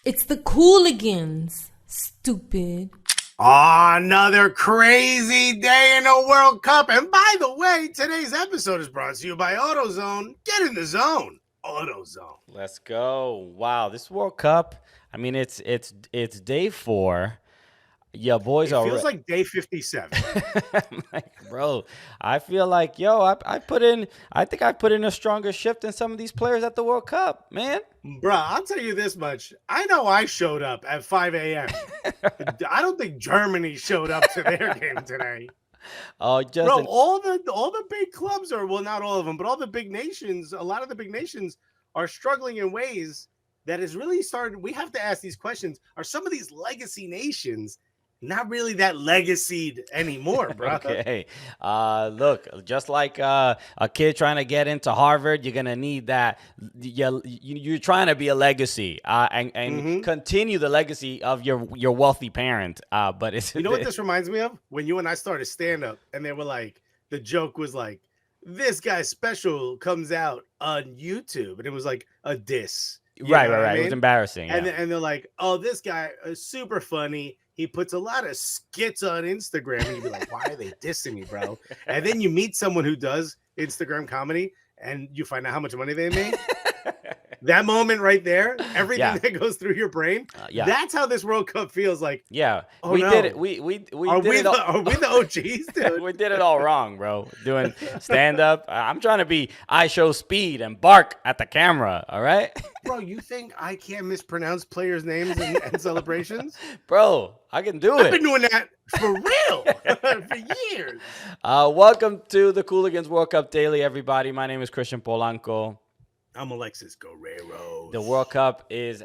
It's the Cooligans, stupid. Another crazy day in the World Cup. And by the way, today's episode is brought to you by AutoZone. Get in the zone. AutoZone. Let's go. Wow, this World Cup. I mean, it's day 4. Yeah, boys It are. feels like day 57. I'm like, bro, I feel like, yo, I put in. I think I put in a stronger shift than some of these players at the World Cup, man. Bruh, I'll tell you this much. I know I showed up at 5 a.m. I don't think Germany showed up to their game today. Oh, just Bro, all the big clubs are, well, not all of them, but all the big nations, a lot of the big nations are struggling in ways that is really started. We have to ask these questions. Are some of these legacy nations not really that legacied anymore, bro? Okay. Look, just like a kid trying to get into Harvard, you're gonna need that. You're trying to be a legacy, and continue the legacy of your wealthy parent. But it's You know what this reminds me of? When you and I started stand up, and they were like, the joke was like, "This guy's special comes out on YouTube," and it was like a diss. Right. It was embarrassing. And Yeah. they're like, "Oh, this guy is super funny. He puts a lot of skits on Instagram." And you'd be like, "Why are they dissing me, bro?" And then you meet someone who does Instagram comedy, and you find out how much money they make. That moment right there, everything that goes through your brain, that's how this World Cup feels like. Yeah, oh, we no. did it. We Are did we it all. Are we the OGs, dude? We did it all wrong, bro. Doing stand up. I'm trying to be. I show speed and bark at the camera. All right, Bro, you think I can't mispronounce players' names and celebrations? bro. I can do I've it. been doing that for real for years. Welcome to the Cooligans World Cup Daily, everybody. My name is Christian Polanco. I'm Alexis Guerrero. The World Cup is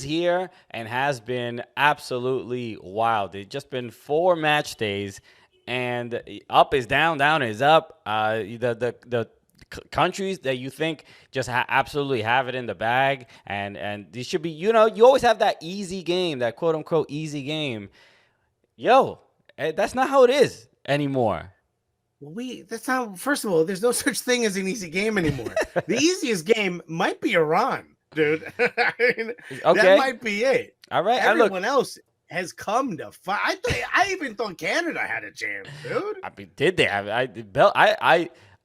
here and has been absolutely wild. It's just been 4 match days, and up is down, down is up. The countries that you think just absolutely have it in the bag, and these should be, you always have that easy game, that quote unquote easy game. Yo, that's not how it is anymore. That's not, first of all, there's no such thing as an easy game anymore. The easiest game might be Iran, dude. I mean, Okay. That might be it. All right. Everyone else has come to fight. I even thought Canada had a chance, dude. I mean, did they?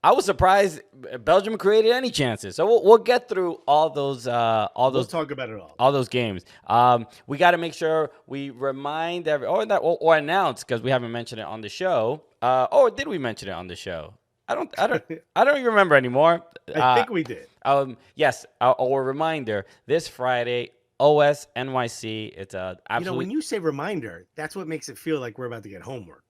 I was surprised Belgium created any chances. So we'll get through all those. We'll talk about it all. All those games. We got to make sure we remind or announce, because we haven't mentioned it on the show. Or did we mention it on the show? I don't even remember anymore. I think we did. Yes. Or reminder: this Friday, OS NYC. It's absolutely. When you say reminder, that's what makes it feel like we're about to get homework.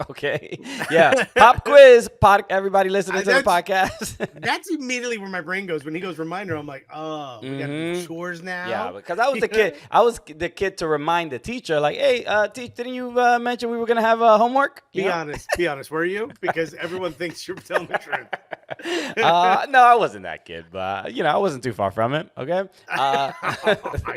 Okay. Yeah. Pop quiz. Everybody listening to the podcast. That's immediately where my brain goes. When he goes reminder, I'm like, oh, we got to do chores now. Yeah, because I was the kid. I was the kid to remind the teacher, like, hey, didn't you mention we were going to have homework? Be honest. Were you? Because everyone thinks you're telling the truth. No, I wasn't that kid, but I wasn't too far from it. Okay. I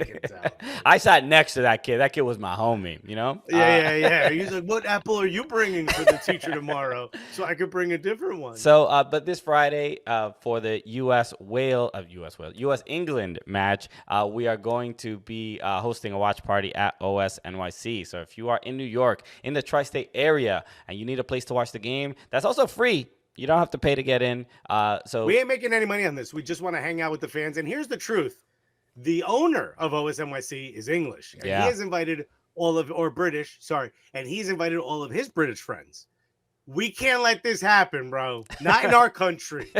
can tell. I sat next to that kid. That kid was my homie. Yeah. He's like, what apple are you bringing for the teacher tomorrow? So I could bring a different one. So, but this Friday, for the U.S. England match, we are going to be hosting a watch party at OS NYC. So if you are in New York, in the tri-state area, and you need a place to watch the game, that's also free. You don't have to pay to get in. So we ain't making any money on this. We just want to hang out with the fans. And here's the truth. The owner of OS NYC is English. And he has invited British, and he's invited all of his British friends. We can't let this happen, bro. Not in our country.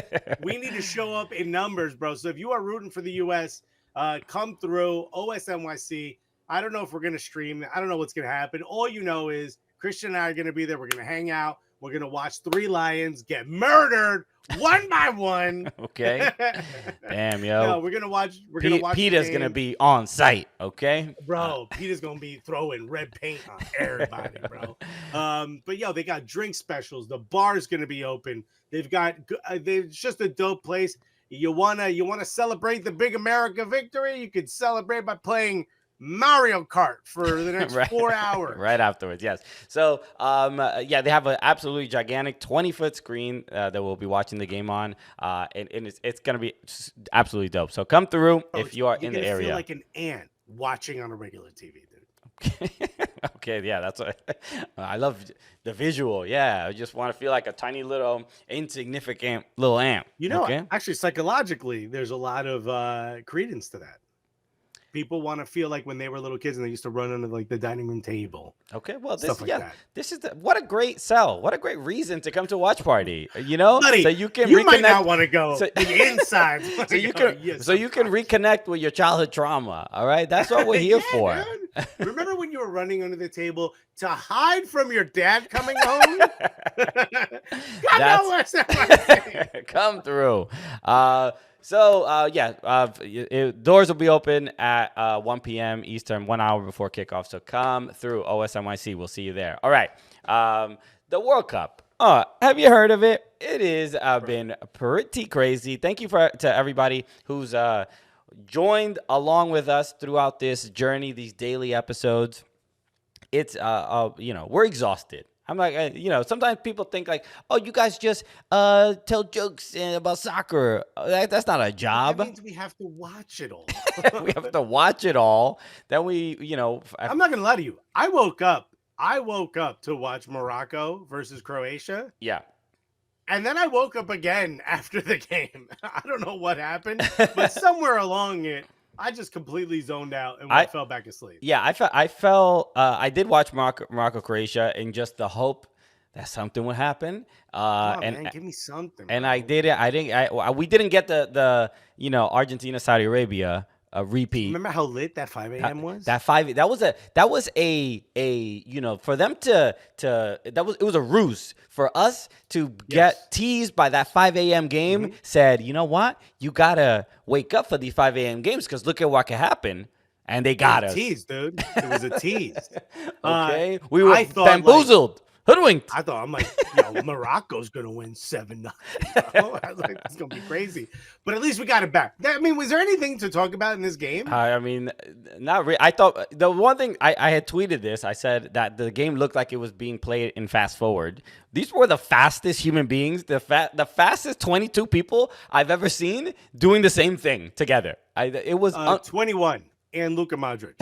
We need to show up in numbers, bro. So if you are rooting for the U.S., come through OS NYC. I don't know if we're going to stream. I don't know what's going to happen. All you know is Christian and I are going to be there. We're going to hang out. We're going to watch 3 Lions get murdered one by one. Okay. Damn, yo. No, we're going to watch. We're going to watch. Peter's going to be on site. Okay. Bro, Peter's going to be throwing red paint on everybody, bro. But they got drink specials. The bar is going to be open. They've just a dope place. You wanna celebrate the big America victory? You could celebrate by playing Mario Kart for the next 4 hours. Right afterwards, yes. So, yeah, they have an absolutely gigantic 20-foot screen that we'll be watching the game on, and it's going to be absolutely dope. So come through if you are in the area. You're going to feel like an ant watching on a regular TV, dude. Okay, yeah, that's what I love the visual. Yeah, I just want to feel like a tiny little insignificant little ant. You know, okay? Actually, psychologically, there's a lot of credence to that. People want to feel like when they were little kids and they used to run under like the dining room table. Okay, well, this is what a great sell. What a great reason to come to a watch party. Buddy, so you can you reconnect. might not want to go. The inside. So you can reconnect with your childhood trauma. All right, that's what we're here for. Remember when you were running under the table to hide from your dad coming home? Come through. Doors will be open at 1 p.m. Eastern, 1 hour before kickoff. So come through OSNYC. We'll see you there. All right. The World Cup. Have you heard of it? It is been pretty crazy. Thank you to everybody who's joined along with us throughout this journey, these daily episodes. It's we're exhausted. I'm like, sometimes people think like, oh, you guys just tell jokes about soccer. That's not a job. That means we have to watch it all. We have to watch it all. Then I'm not gonna lie to you. I woke up to watch Morocco versus Croatia. Yeah. And then I woke up again after the game. I don't know what happened, but somewhere along it, I just completely zoned out and fell back asleep. Yeah, I did watch Morocco Croatia in just the hope that something would happen. Man, give me something. And bro. I did it. We didn't get the Argentina Saudi Arabia repeat. Remember how lit that 5 a.m. was? That was a for them it was a ruse for us to get teased by that 5 a.m. game. Mm-hmm. Said, you know what, you gotta wake up for these 5 a.m. games because look at what can happen, and they got us. Tease, dude. It was a tease. Okay, we were bamboozled. Hoodwinked. I'm like, Morocco's gonna win 7-0. I was like, it's gonna be crazy. But at least we got it back. I mean, was there anything to talk about in this game? I mean, not really. I thought the one thing I had tweeted this. I said that the game looked like it was being played in fast forward. These were the fastest human beings, the fastest 22 people I've ever seen doing the same thing together. It was 21. And Luka Modric.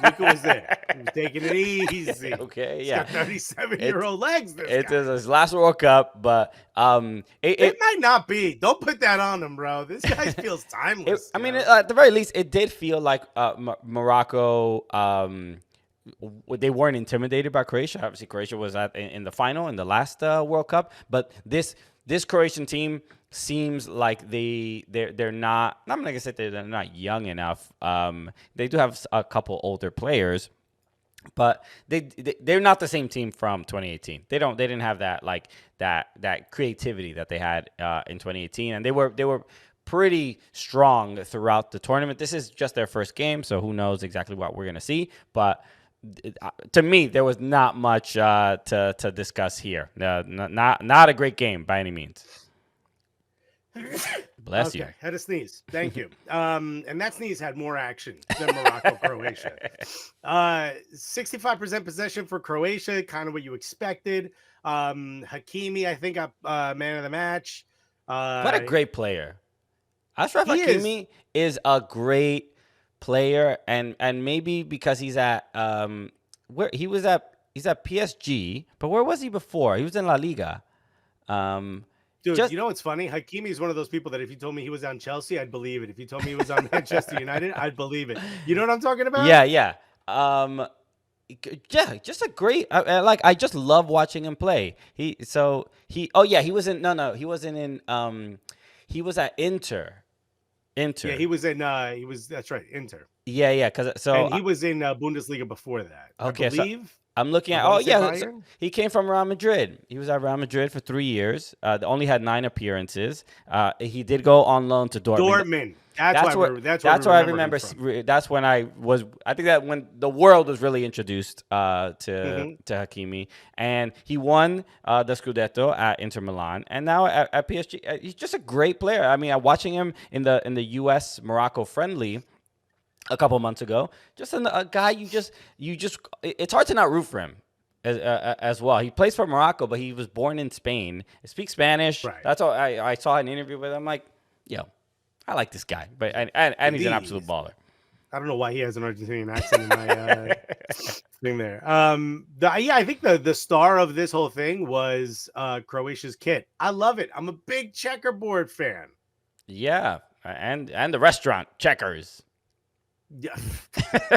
Luka was there. He was taking it easy. Okay, yeah. He's got 37-year-old legs. It is his last World Cup, but it might not be. Don't put that on him, bro. This guy feels timeless. At the very least, it did feel like Morocco. They weren't intimidated by Croatia. Obviously, Croatia was in the final in the last World Cup, but this Croatian team seems like they're not. I'm not gonna say they're not young enough. They do have a couple older players, but they're not the same team from 2018. They didn't have that creativity that they had in 2018, and they were pretty strong throughout the tournament. This is just their first game, so who knows exactly what we're gonna see, but. To me, there was not much to discuss here. Not a great game by any means. Bless you. Had a sneeze. Thank you. And that sneeze had more action than Morocco Croatia. 65% possession for Croatia, kind of what you expected. Hakimi, I think, got man of the match. What a great player! Ashraf Hakimi is a great player, and maybe because he's at he's at PSG, but where was he before? He was in La Liga. Dude, you know what's funny? Hakimi is one of those people that if you told me he was on Chelsea, I'd believe it. If you told me he was on Manchester United, I'd believe it. You know what I'm talking about? Yeah. Just a great. I just love watching him play. He wasn't in. He was at Inter. Yeah, he was in. That's right, Inter. Yeah. And he was in Bundesliga before that. Okay, I believe. So I'm looking at. He came from Real Madrid. He was at Real Madrid for 3 years. Only had 9 appearances. He did go on loan to Dortmund. That's where I remember. That's when I think that when the world was really introduced to Hakimi, and he won the Scudetto at Inter Milan, and now at PSG. He's just a great player. I mean, watching him in the U.S. Morocco friendly. a couple months ago. Just a guy it's hard to not root for him as well. He plays for Morocco, but he was born in Spain. He speaks Spanish. Right. That's all. I saw an interview with him. I'm like, yo, I like this guy, but and he's an absolute baller. I don't know why he has an Argentinian accent in my thing there. I think the star of this whole thing was Croatia's kit. I love it. I'm a big checkerboard fan. Yeah, and the restaurant Checkers. Yeah.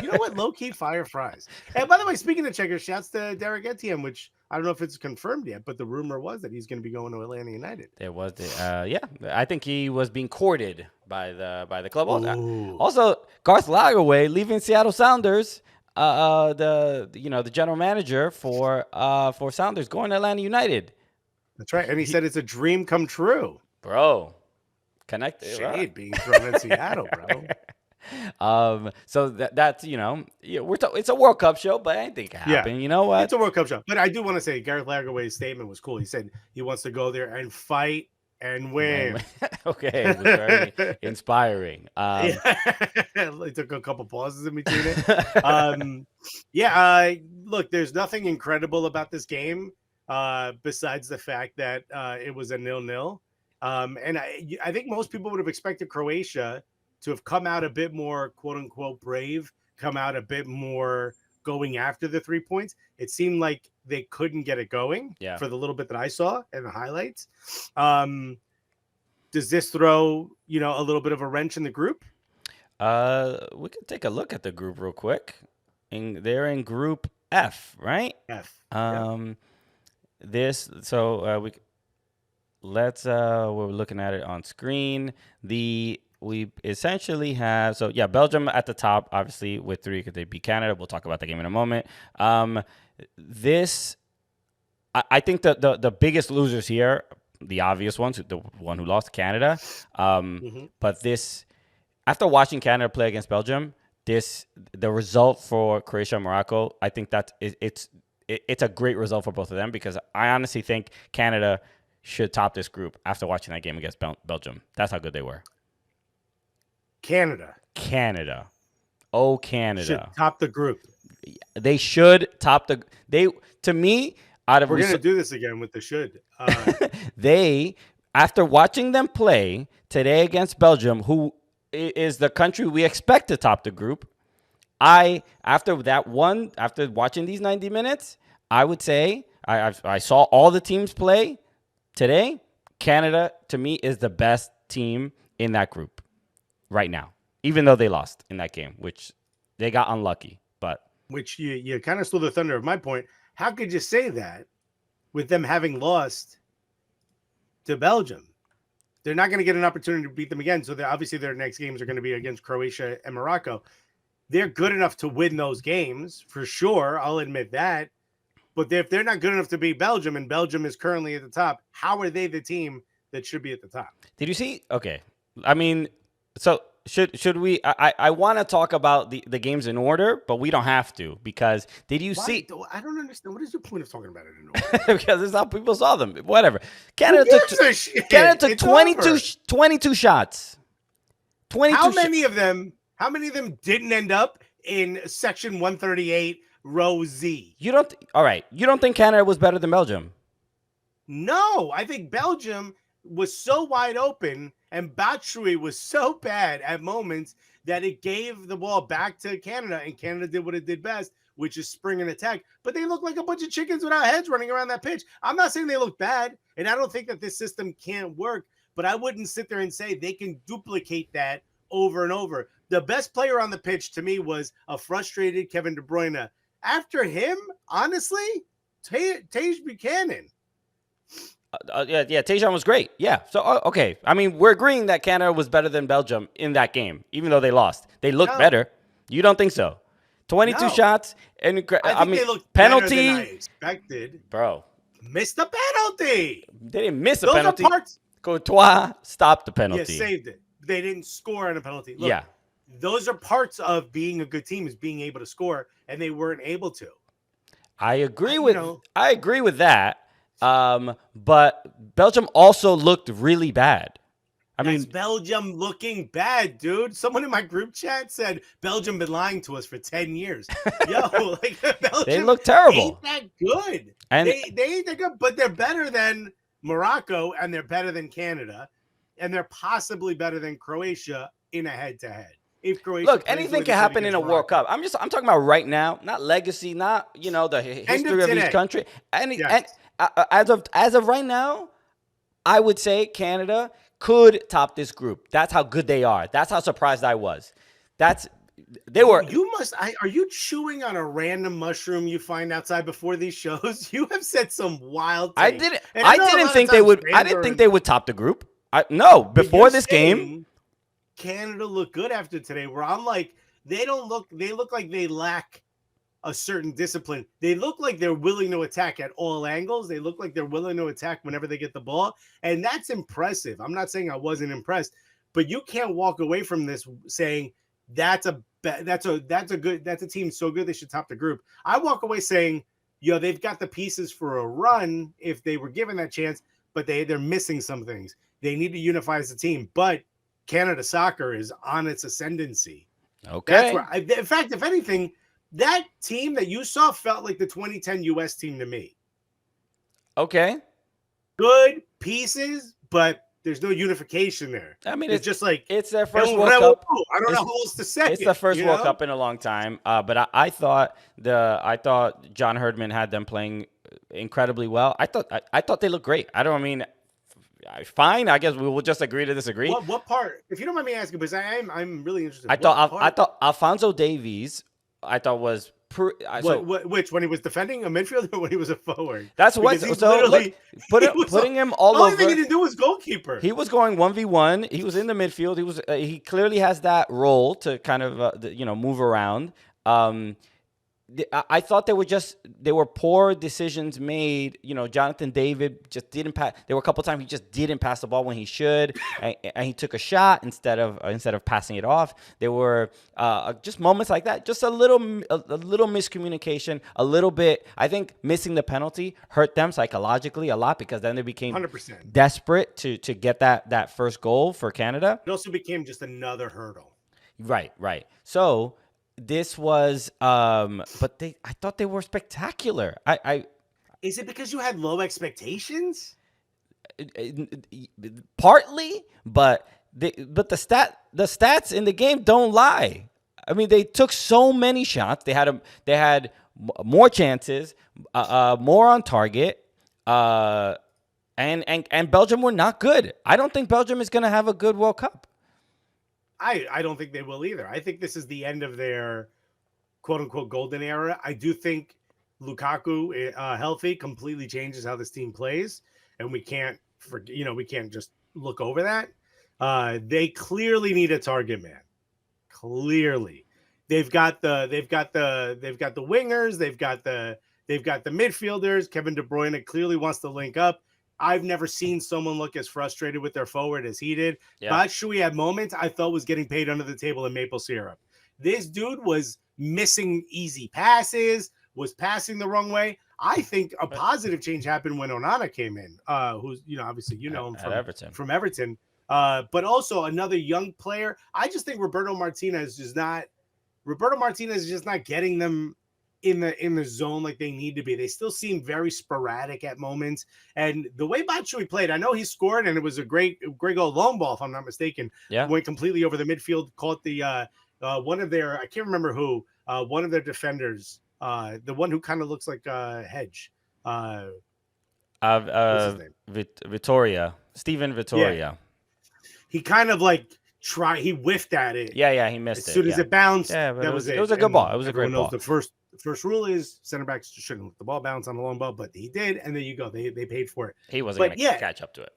You know what? Low key fire fries. And by the way, speaking of Checkers, shouts to Derek Etienne, which I don't know if it's confirmed yet, but the rumor was that he's going to be going to Atlanta United. There was yeah. I think he was being courted by the club. Ooh. Also, Garth Lagerwey leaving Seattle Sounders. The general manager for Sounders going to Atlanta United. That's right, and he said it's a dream come true. Bro, connect shade being thrown at Seattle, bro. So that's it's a World Cup show, but anything can happen. Yeah, you know what? It's a World Cup show, but I do want to say Gareth Lagerway's statement was cool. He said he wants to go there and fight and win. Okay, it was very inspiring. It took a couple pauses in between it. Look, there's nothing incredible about this game besides the fact that it was a 0-0. And I think most people would have expected Croatia to have come out a bit more, quote unquote, brave, come out a bit more going after the 3 points. It seemed like they couldn't get it going for the little bit that I saw in the highlights. Does this throw, a little bit of a wrench in the group? We could take a look at the group real quick. They're in Group F, right? F. We're looking at it on screen. We essentially have Belgium at the top, obviously with 3 because they beat Canada. We'll talk about the game in a moment. I think the biggest losers here, the obvious ones, the one who lost, Canada. But this, after watching Canada play against Belgium, the result for Croatia and Morocco, I think that it's a great result for both of them because I honestly think Canada should top this group after watching that game against Belgium. That's how good they were. Canada. Oh, Canada. Should top the group. They should top the. To me, we're going to do this again with the should. After watching them play today against Belgium, who is the country we expect to top the group, after watching these 90 minutes, I would say I saw all the teams play today. Canada, to me, is the best team in that group right now, even though they lost in that game, which they got unlucky. But which you kind of stole the thunder of my point. How could you say that with them having lost to Belgium? They're not going to get an opportunity to beat them again. So obviously their next games are going to be against Croatia and Morocco. They're good enough to win those games for sure. I'll admit that. But if they're not good enough to beat Belgium and Belgium is currently at the top, how are they the team that should be at the top? Did you see? Okay. I mean, so should we? I want to talk about the games in order, but we don't have to because did you see? I don't understand. What is your point of talking about it in order? Because it's how people saw them. Whatever. Canada took 22 shots. 22. How many of them didn't end up in section 138, row Z? All right. You don't think Canada was better than Belgium? No, I think Belgium was so wide open and Batshuayi was so bad at moments that it gave the ball back to Canada, and Canada did what it did best, which is spring and attack. But they look like a bunch of chickens without heads running around that pitch. I'm not saying they look bad, and I don't think that this system can't work, but I wouldn't sit there and say they can duplicate that over and over. The best player on the pitch to me was a frustrated Kevin De Bruyne. After him, honestly, Tage Buchanan. Tajon was great. Yeah. So, okay. I mean, we're agreeing that Canada was better than Belgium in that game, even though they lost. They looked better. You don't think so? 22 shots. And I mean, they looked penalty. Better than I expected. Bro. Missed the penalty. They didn't miss a penalty. Those are parts. Courtois stopped the penalty. Yeah, saved it. They didn't score on a penalty. Look, those are parts of being a good team, is being able to score, and they weren't able to. I agree with that. But Belgium also looked really bad. I That's mean, Belgium looking bad, dude. Someone in my group chat said Belgium been lying to us for 10 years. Yo, like Belgium they look terrible. ain't that good. And They ain't that good, but they're better than Morocco and they're better than Canada, and they're possibly better than Croatia in a head-to-head. If Croatia look, plays the anything way can they played happen in against a World Morocco. Cup. I'm talking about right now, not legacy, not the End of history of each today. country. And Yes. as of right now, I would say Canada could top this group. That's how good they are. That's how surprised I was. They were. Are you chewing on a random mushroom you find outside before these shows? You have said some wild I takes. didn't. And I know a didn't lot of think they times would. I fans didn't are think in- they would top the group. No, but before you're this game, saying Canada looked good after today, where I'm like, they look like they lack a certain discipline. They look like they're willing to attack at all angles. They look like they're willing to attack whenever they get the ball. And that's impressive. I'm not saying I wasn't impressed, but you can't walk away from this saying that's a team so good they should top the group. I walk away saying, they've got the pieces for a run if they were given that chance, but they're missing some things. They need to unify as a team, but Canada soccer is on its ascendancy. okay. That's where, in fact, if anything, that team that you saw felt like the 2010 U.S. team to me. Okay. Good pieces, but there's no unification there. I mean, it's just like it's their first World Cup. I don't know who else to say. It's the first World Cup in a long time. But I thought John Herdman had them playing incredibly well. I thought they looked great. Fine. I guess we will just agree to disagree. What part? If you don't mind me asking, because I'm really interested. I thought Alphonso Davies. I thought was which when he was defending a midfielder or when he was a forward. That's what. So look, putting him all the over. only thing he didn't do was goalkeeper. He was going 1v1. He was in the midfield. He clearly has that role to kind of move around. I thought they were poor decisions made. Jonathan David just didn't pass. There were a couple times he just didn't pass the ball when he should, and he took a shot instead of passing it off. There were just moments like that. Just a little miscommunication, a little bit. I think missing the penalty hurt them psychologically a lot because then they became 100% desperate to get that first goal for Canada. It also became just another hurdle. Right. So. This was, but I thought they were spectacular. Is it because you had low expectations? Partly, but the stats in the game don't lie. I mean, they took so many shots. They had more chances, more on target, and Belgium were not good. I don't think Belgium is going to have a good World Cup. I don't think they will either. I think this is the end of their quote-unquote golden era. I do think Lukaku healthy completely changes how this team plays, and we can't just look over that. They clearly need a target man. Clearly, they've got the wingers, they've got the midfielders. Kevin De Bruyne clearly wants to link up. I've never seen someone look as frustrated with their forward as he did. Yeah. Batshuayi had moments I thought was getting paid under the table in maple syrup. This dude was missing easy passes, was passing the wrong way. I think a positive change happened when Onana came in, who's, obviously him from Everton. But also another young player. I just think Roberto Martinez is just not getting them in the zone like they need to be. They still seem very sporadic at moments. And the way Batshuayi played, I know he scored and it was a great goal, long ball, if I'm not mistaken. Yeah. Went completely over the midfield, caught the one of their, I can't remember who, one of their defenders, the one who kind of looks like Hedge. What's his name? Steven Vittoria. Yeah. He kind of he whiffed at it. Yeah, he missed it. As soon as it bounced, yeah, that was it. It was a good ball. It was a great ball. The first rule is center backs shouldn't let the ball bounce on the long ball, but he did, and there you go. They paid for it. He wasn't going to catch up to it.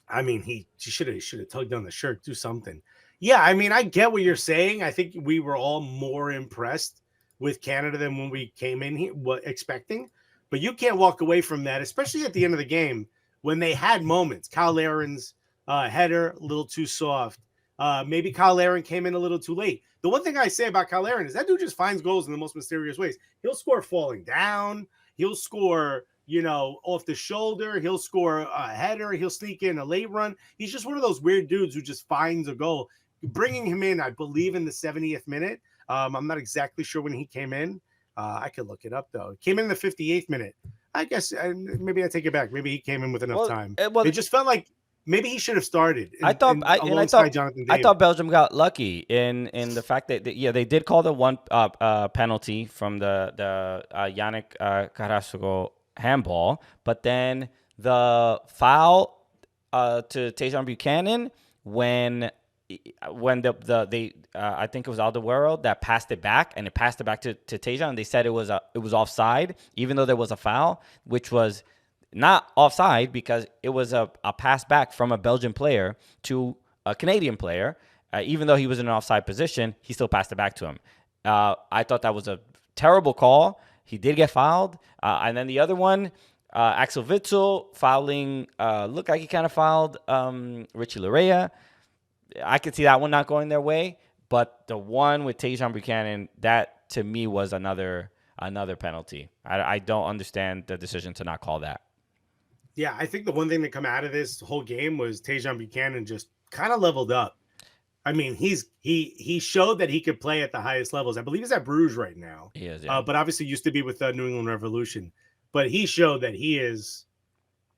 I mean, he should have tugged on the shirt, do something. Yeah, I mean, I get what you're saying. I think we were all more impressed with Canada than when we came in here expecting. But you can't walk away from that, especially at the end of the game when they had moments. Kyle Aaron's header, a little too soft. Maybe Kyle Aaron came in a little too late. The one thing I say about Kyle Aaron is that dude just finds goals in the most mysterious ways. He'll score falling down. He'll score off the shoulder. He'll score a header. He'll sneak in a late run. He's just one of those weird dudes who just finds a goal. Bringing him in, I believe, in the 70th minute. I'm not exactly sure when he came in. I could look it up, though. Came in the 58th minute. I guess maybe I take it back. Maybe he came in with enough time. It just felt like maybe he should have started. Alongside Jonathan David. I thought Belgium got lucky in the fact that they did call the one penalty from the Yannick Carrasco handball, but then the foul to Tajon Buchanan when I think it was Alderweireld that passed it back, and it passed it back to Tajon, and they said it was offside, even though there was a foul, which was not offside because it was a pass back from a Belgian player to a Canadian player. Even though he was in an offside position, he still passed it back to him. I thought that was a terrible call. He did get fouled. And then the other one, Axel Witsel fouling, looked like he kind of fouled Richie Larea. I could see that one not going their way. But the one with Tajon Buchanan, that to me was another penalty. I don't understand the decision to not call that. Yeah, I think the one thing that come out of this whole game was Tajon Buchanan just kind of leveled up. I mean, he showed that he could play at the highest levels. I believe he's at Bruges right now. He is, yeah. But obviously used to be with the New England Revolution. But he showed that he is.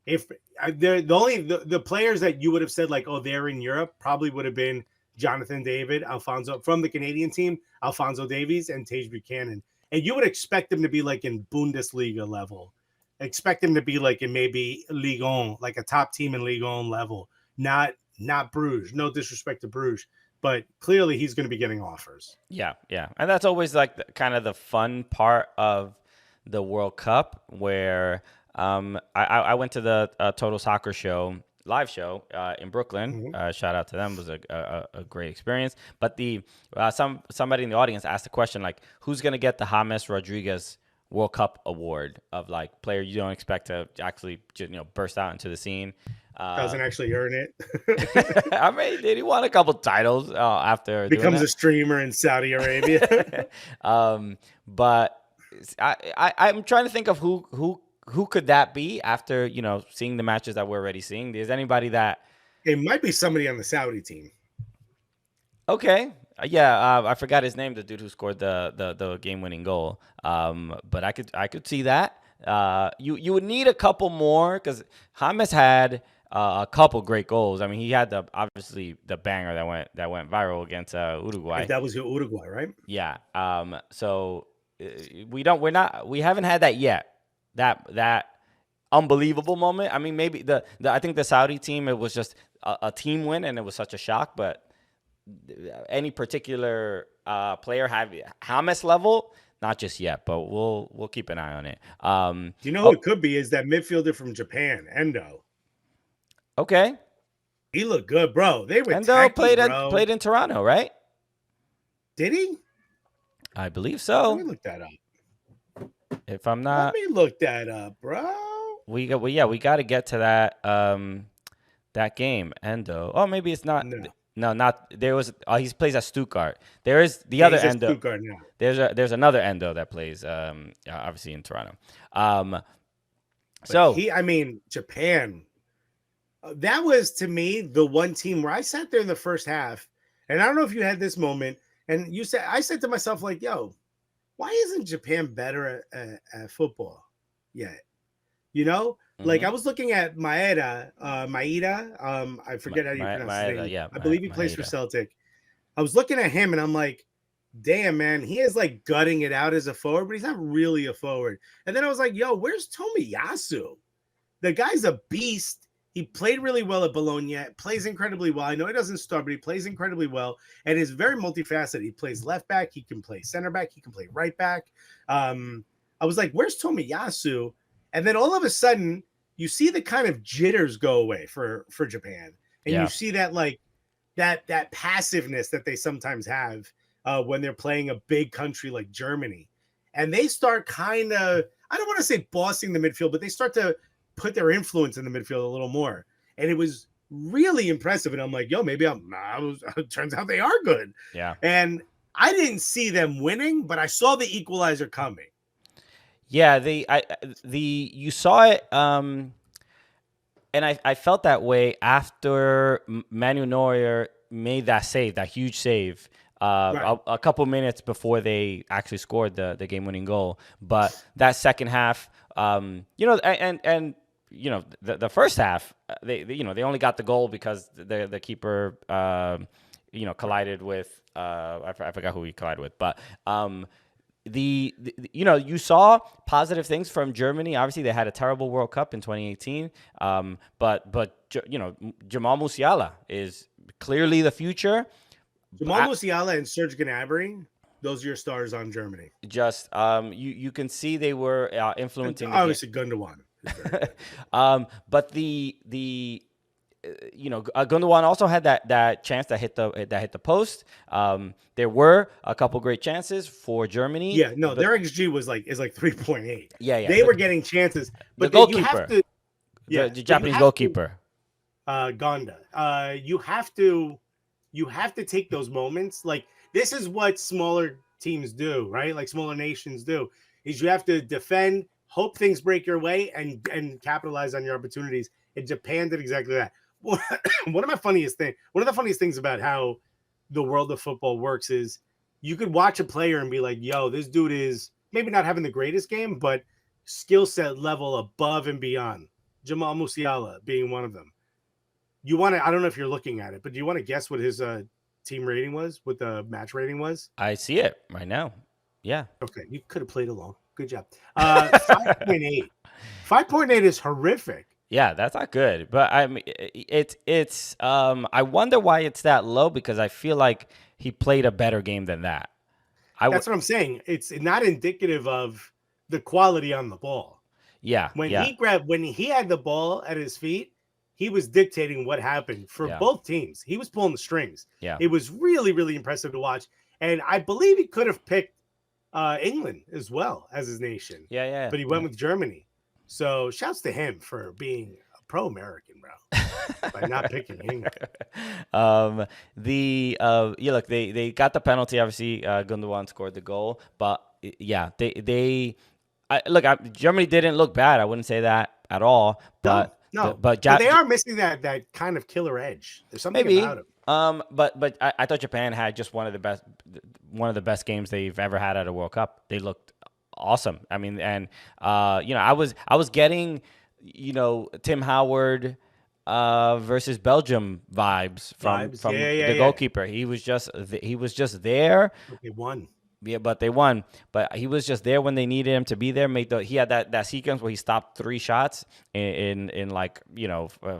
If they're the players that you would have said like, oh, they're in Europe, probably would have been Jonathan David, Alfonso from the Canadian team, Alfonso Davies, and Tage Buchanan. And you would expect them to be like in Bundesliga level. Expect him to be like in maybe Ligue 1, like a top team in Ligue 1 level, not Bruges. No disrespect to Bruges, but clearly he's going to be getting offers. Yeah, and that's always like kind of the fun part of the World Cup, where I went to the Total Soccer show, live show in Brooklyn. Mm-hmm. Shout out to them. It was a great experience. But somebody in the audience asked a question like, who's going to get the James Rodriguez World Cup award of like player you don't expect to actually burst out into the scene? Doesn't actually earn it. I mean, he won a couple titles after becomes a streamer in Saudi Arabia. But I'm trying to think of who could that be after seeing the matches that we're already seeing. Is anybody that it might be somebody on the Saudi team? Okay. Yeah, I forgot his name, the dude who scored the game-winning goal. But I could see that. You would need a couple more because James had a couple great goals. I mean, he had obviously the banger that went viral against Uruguay. That was Uruguay, right? Yeah. So we haven't had that yet. That unbelievable moment. I mean, maybe I think the Saudi team, it was just a team win and it was such a shock, but any particular player have James level? Not just yet, but we'll keep an eye on it. Do you know who it could be? Is that midfielder from Japan, Endo? Okay, he looked good, bro. They were Endo played in Toronto, right? Did he? I believe so. Let me look that up. If I'm not, let me look that up, bro. We got to get to that game, Endo. Oh, maybe it's not. No, not there was. He plays at Stuttgart. There is the other Endo. Stuttgart now. There's another Endo that plays obviously in Toronto. Japan. That was to me the one team where I sat there in the first half, and I don't know if you had this moment. And I said to myself like, "Yo, why isn't Japan better at football yet?" Like I was looking at Maeda. I forget how you pronounce his name. Yeah, I believe he plays for Celtic. I was looking at him and I'm like, damn, man, he is like gutting it out as a forward, but he's not really a forward. And then I was like, yo, where's Tomiyasu? The guy's a beast. He played really well at Bologna, plays incredibly well. I know he doesn't start, but he plays incredibly well and is very multifaceted. He plays left back. He can play center back. He can play right back. I was like, where's Tomiyasu? And then all of a sudden, you see the kind of jitters go away for Japan, and you see that like that passiveness that they sometimes have when they're playing a big country like Germany, and they start kind of, I don't want to say bossing the midfield, but they start to put their influence in the midfield a little more, and it was really impressive. And I'm like, yo, maybe it turns out they are good. Yeah, and I didn't see them winning, but I saw the equalizer coming. Yeah, you saw it, and I felt that way after Manuel Neuer made that save, that huge save, Right. a couple minutes before they actually scored the game-winning goal. But that second half, and the first half, they only got the goal because the keeper, collided with, I forgot who he collided with, but you saw positive things from Germany. Obviously, they had a terrible World Cup in 2018. Jamal Musiala is clearly the future. Jamal Musiala and Serge Gnabry, those are your stars on Germany. Just you can see they were influencing the obviously Gundogan. game. But Gundogan also had that chance that hit the post. There were a couple great chances for Germany. Yeah, no, their XG is like 3.8. Yeah. They were getting chances, but the goalkeeper, you have to, the Japanese goalkeeper, Gonda. You have to take those moments. Like, this is what smaller teams do, right? Like smaller nations do. Is you have to defend, hope things break your way, and capitalize on your opportunities. And Japan did exactly that. One of the funniest things about how the world of football works is you could watch a player and be like, yo, this dude is maybe not having the greatest game, but skill set level above and beyond. Jamal Musiala being one of them. I don't know if you're looking at it, but do you want to guess what his team rating was, what the match rating was? I see it right now. Yeah. Okay, you could have played along. Good job. 5.8. 5.8 is horrific. Yeah, that's not good. But I mean, it's I wonder why it's that low, because I feel like he played a better game than that. That's what I'm saying. It's not indicative of the quality on the ball. Yeah. When he had the ball at his feet, he was dictating what happened for both teams. He was pulling the strings. Yeah. It was really, really impressive to watch. And I believe he could have picked England as well as his nation. Yeah. But he went with Germany. So shouts to him for being a pro-American, bro, by not picking England. Look, they got the penalty. Obviously, Gundogan scored the goal. But yeah, Germany didn't look bad. I wouldn't say that at all. But no. But they are missing that kind of killer edge. There's something about him. But I thought Japan had just one of the best games they've ever had at a World Cup. They looked awesome. I mean, and I was getting, Tim Howard versus Belgium vibes from the goalkeeper. He was just there. They won. Yeah, but they won. But he was just there when they needed him to be there. He had that sequence where he stopped 3 shots in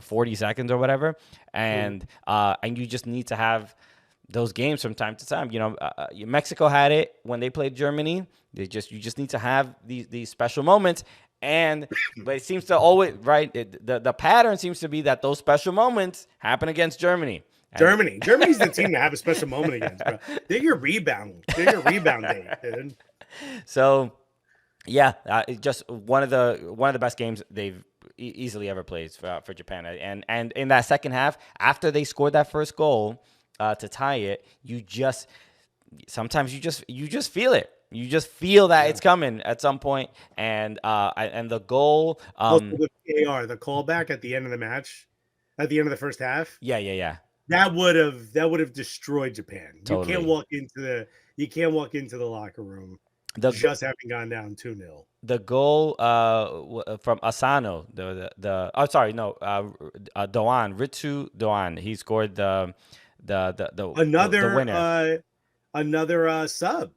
40 seconds or whatever. And you just need to have those games from time to time. Mexico had it when they played Germany. You just need to have these special moments. But it seems to always, right? The pattern seems to be that those special moments happen against Germany. Germany's the team to have a special moment against, bro. They're your rebound day, dude. So, yeah, just one of the best games they've easily ever played for Japan. And in that second half, after they scored that first goal to tie it, sometimes you just feel it. You just feel that it's coming at some point, and the goal. The callback at the end of the match, at the end of the first half. Yeah. That would have destroyed Japan. Totally. You can't walk into the locker room just having gone down 2-0. The goal from Asano, Doan, Ritsu Doan. He scored the winner. Another sub.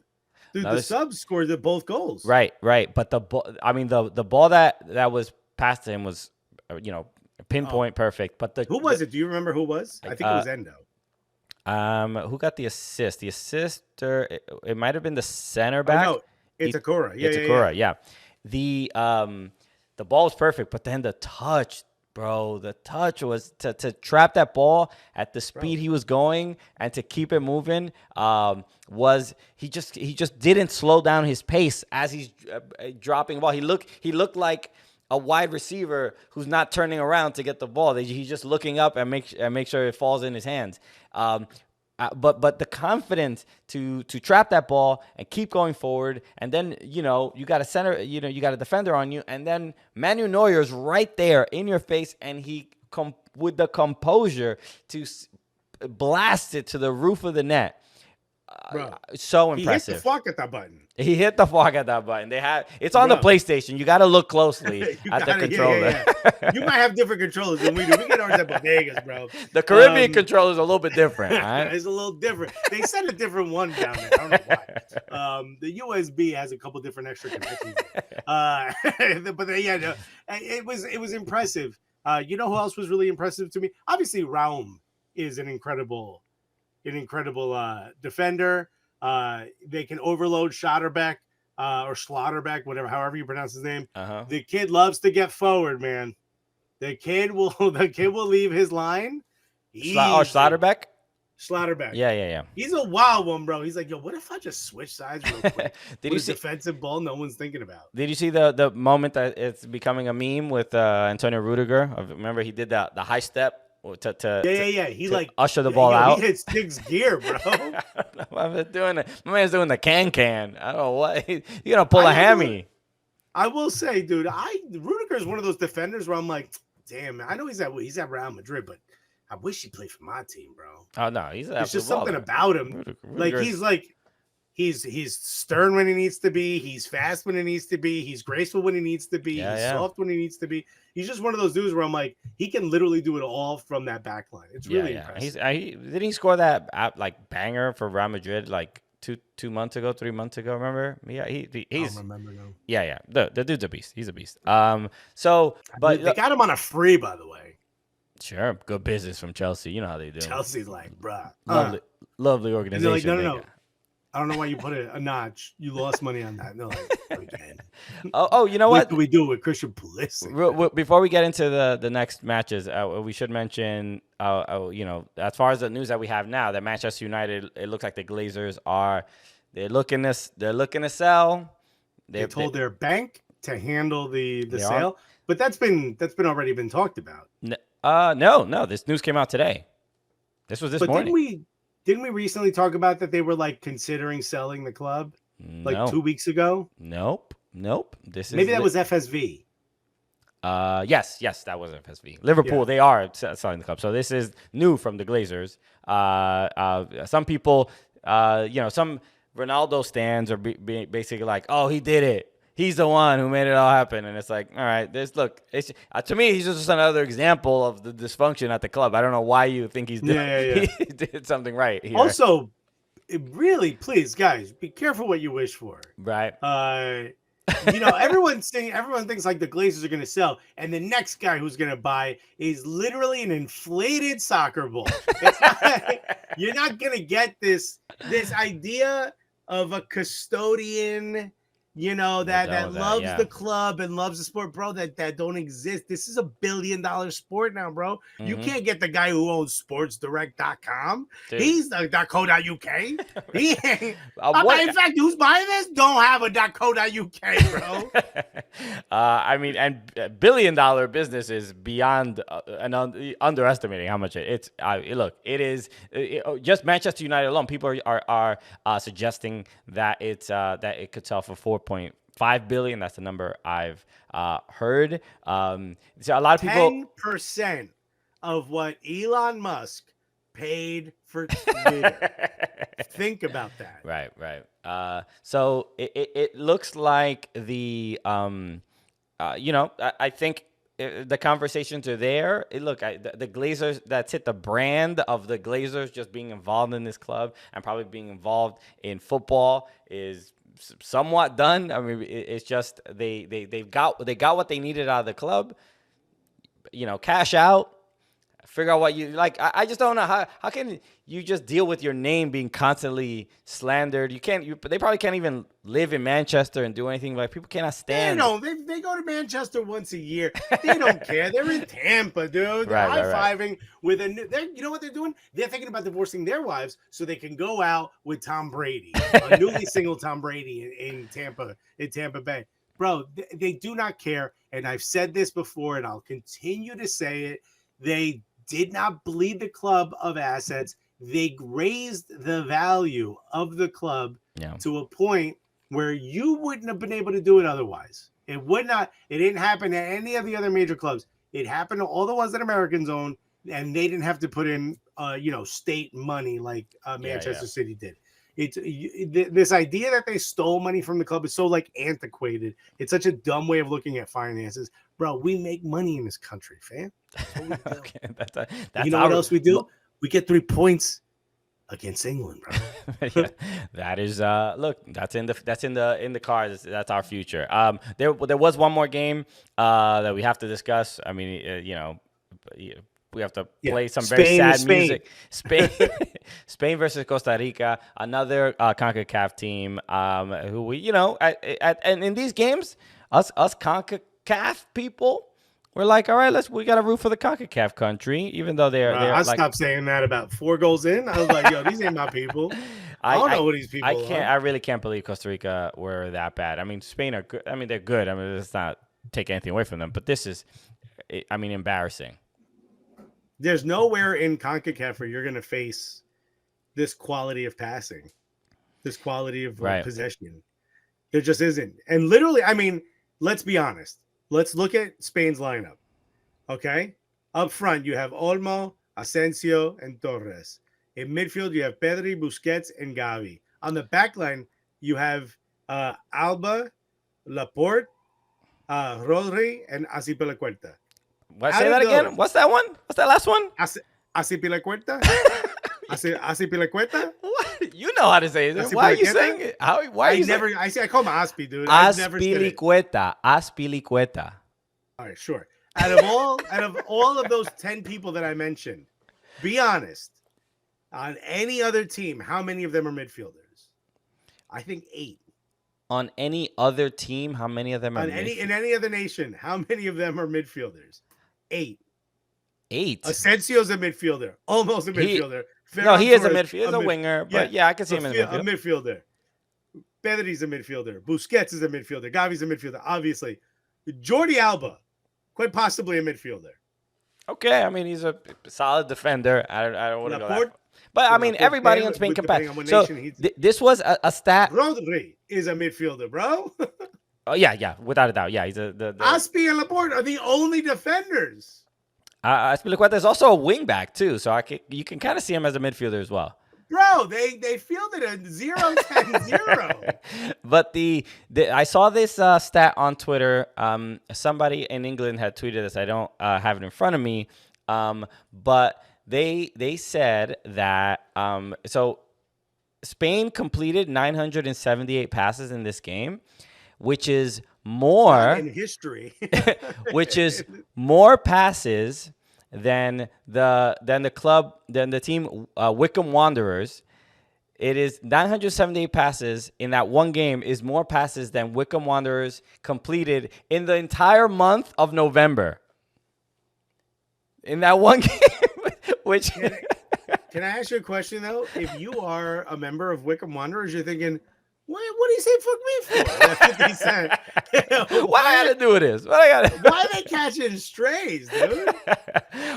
Dude, the sub scored both goals. Right. But the ball that was passed to him was, pinpoint perfect. But who was it? Do you remember who it was? I think it was Endo. Who got the assist? The assister, it might have been the center back. Oh, no, it's Akura. Yeah. The ball was perfect, but then the touch, bro. The touch was to trap that ball at the speed he was going and to keep it moving. He just didn't slow down his pace as he's dropping the ball. He looked like a wide receiver who's not turning around to get the ball. He's just looking up and make sure it falls in his hands. but the confidence to trap that ball and keep going forward, and then you got a center, you got a defender on you, and then Manuel Neuer's right there in your face, and he with the composure to blast it to the roof of the net. Bro, so impressive. He hit the fuck at that button. He hit the fuck at that button. It's on the PlayStation. You got to look closely at the controller. You might have different controllers than we do. We get ours at bodegas, bro. The Caribbean controller is a little bit different. Right? It's a little different. They sent a different one down there. I don't know why. The USB has a couple different extra connections. It was impressive. You know who else was really impressive to me? Obviously, Raum is an incredible defender. They can overload Schotterbeck or Schlotterbeck, whatever, however you pronounce his name. The kid loves to get forward, man. The kid will leave his line. Schlotterbeck? Schlotterbeck. Yeah. He's a wild one, bro. He's like, yo, what if I just switch sides real quick? Did you see defensive ball no one's thinking about? Did you see the moment that it's becoming a meme with Antonio Rudiger? Remember he did the high step Yeah. He like usher the ball out. He hits Diggs gear, bro. I'm doing it. My man's doing the can. I don't know what you're gonna pull a hammy. I will say, dude, Rudiger is one of those defenders where I'm like, damn, man, I know he's at Real Madrid, but I wish he played for my team, bro. Oh no, there's just something about him. He's stern when he needs to be. He's fast when he needs to be. He's graceful when he needs to be. He's soft when he needs to be. He's just one of those dudes where I'm like, he can literally do it all from that back line. It's really impressive. Didn't he score that banger for Real Madrid like 3 months ago? Remember? Yeah, he's. I don't remember though. Yeah. The dude's a beast. He's a beast. But they got him on a free, by the way. Sure, good business from Chelsea. You know how they do. Chelsea's like, bruh, lovely organization. They're like, no. I don't know why you put it a notch. You lost money on that. No, again. You know what? What do we do with Christian Pulisic? Before we get into the next matches, we should mention, as far as the news that we have now, that Manchester United, it looks like the Glazers they're looking to sell. They told their bank to handle the sale, but that's been already been talked about. No. This news came out today. This was this morning. Didn't we recently talk about that they were like considering selling the club like 2 weeks ago? Nope. Maybe that was FSV. Yes, that was FSV. Liverpool, they are selling the club. So this is new from the Glazers. Some people, some Ronaldo stands are basically like, oh, he did it. He's the one who made it all happen. And it's like, all right, to me, he's just another example of the dysfunction at the club. I don't know why you think he did something right here. Also, really, please, guys, be careful what you wish for. Right. Everyone thinks like the Glazers are going to sell, and the next guy who's going to buy is literally an inflated soccer ball. You're not going to get this idea of a custodian, that loves the club and loves the sport, bro, that don't exist. This is $1 billion sport now, bro. Mm-hmm. You can't get the guy who owns sportsdirect.com. Dude. He's the .co.uk. He ain't. In fact, who's buying this don't have a .co.uk, bro. And $1 billion business is beyond underestimating how much it's. Look, it is just Manchester United alone. People are suggesting that that it could sell for $4.5 billion. That's the number I've heard. So a lot of people 10% of what Elon Musk paid for Twitter. Think about that. Right. So it looks like the I think the conversations are there. The Glazers, that's it. The brand of the Glazers just being involved in this club and probably being involved in football is somewhat done. I mean, it's just they got what they needed out of the club. Cash out, figure out what you like. I just don't know how can you just deal with your name being constantly slandered. They probably can't even live in Manchester and do anything. Like, people cannot stand. They go to Manchester once a year. They don't care. They're in Tampa, dude. They're high-fiving with a new. You know what they're doing? They're thinking about divorcing their wives so they can go out with Tom Brady, a newly single Tom Brady in Tampa Bay. Bro, they do not care. And I've said this before, and I'll continue to say it. They did not bleed the club of assets. they raised the value of the club to a point where you wouldn't have been able to do it otherwise. It would not. It didn't happen at any of the other major clubs. It happened to all the ones that Americans own, and they didn't have to put in, state money like Manchester City did. It's this idea that they stole money from the club is so like antiquated. It's such a dumb way of looking at finances, bro. We make money in this country, fam. That's what we do. Okay, that's you know what else we do? We get 3 points against England, bro. Yeah, that is look, that's in the cards. That's our future. There was one more game that we have to discuss. I mean, we have to play some very sad music. Spain versus Costa Rica, another CONCACAF team. Who we, and in these games, us CONCACAF people, we're like, all right, we got to root for the CONCACAF country, even though they're I stopped saying that about 4 goals in. I was like, yo, these ain't my people. I don't know who these people are. I really can't believe Costa Rica were that bad. I mean, Spain are good. I mean, they're good. I mean, let's not take anything away from them. But this is, embarrassing. There's nowhere in CONCACAF where you're going to face this quality of passing, this quality of possession. There just isn't. And literally, I mean, let's be honest. Let's look at Spain's lineup. Okay? Up front, you have Olmo, Asensio, and Torres. In midfield, you have Pedri, Busquets, and Gavi. On the back line, you have Alba, Laporte, Rodri, and Azpilicueta. Say that again? What's that one? What's that last one? Azpilicueta? Azpilicueta? What? You know how to say it. Why are you saying it? Why are you saying it? I call him Aspi, dude. Azpilicueta. Azpilicueta. All right, sure. Out of all of those 10 people that I mentioned, be honest. On any other team, how many of them are midfielders? I think 8. On any other team, how many of them are midfielders? In any other nation, how many of them are midfielders? 8. Asensio's a midfielder. Almost a midfielder. He is a midfielder. He's a winger. But I can see him in the midfield. A midfielder. Pedri's a midfielder. Busquets is a midfielder. Gavi's a midfielder, obviously. Jordi Alba, quite possibly a midfielder. Okay, I mean, he's a solid defender. I don't want to go that. But, I mean, everybody in Spain can pass. So, this was a stat. Rodri is a midfielder, bro. Oh, yeah, without a doubt. Yeah, he's the Aspi and Laporte are the only defenders. Azpilicueta is also a wing back, too. So, you can kind of see him as a midfielder as well. Bro, they fielded a 0-10-0. But I saw this stat on Twitter. Somebody in England had tweeted this. I don't have it in front of me. But they said that so Spain completed 978 passes in this game, which is more in history. which is more passes than the team Wycombe Wanderers. It is 978 passes in that one game is more passes than Wycombe Wanderers completed in the entire month of November. In that one game, which can I ask you a question though? If you are a member of Wycombe Wanderers, you're thinking, what do you say fuck me for? That's what he said. What I got to do with this? Why are they catching strays, dude?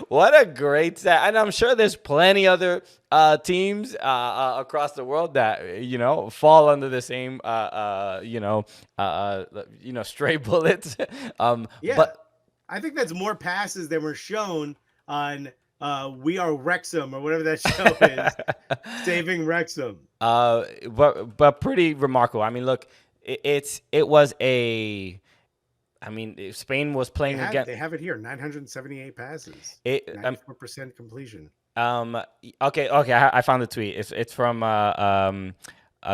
What a great stat. And I'm sure there's plenty other teams across the world that, fall under the same, stray bullets. But I think that's more passes than were shown on We Are Wrexham or whatever that show is, Saving Wrexham. But pretty remarkable. I mean, look, it was a. I mean, Spain was playing against. They have it here: 978 passes, 94% completion. Okay. I found the tweet. It's from a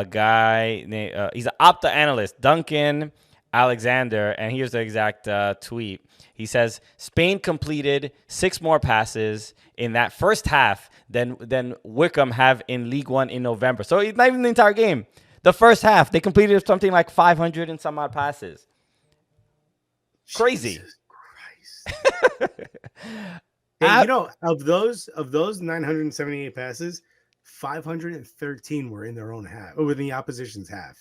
guy named. He's an Opta analyst, Duncan Alexander, and here's the exact tweet. He says Spain completed 6 more passes in that first half than Wycombe have in League One in November. So it's not even the entire game. The first half, they completed something like 500 and some odd passes. Crazy. Jesus Christ. And of those 978 passes, 513 were in their own half, or within the opposition's half.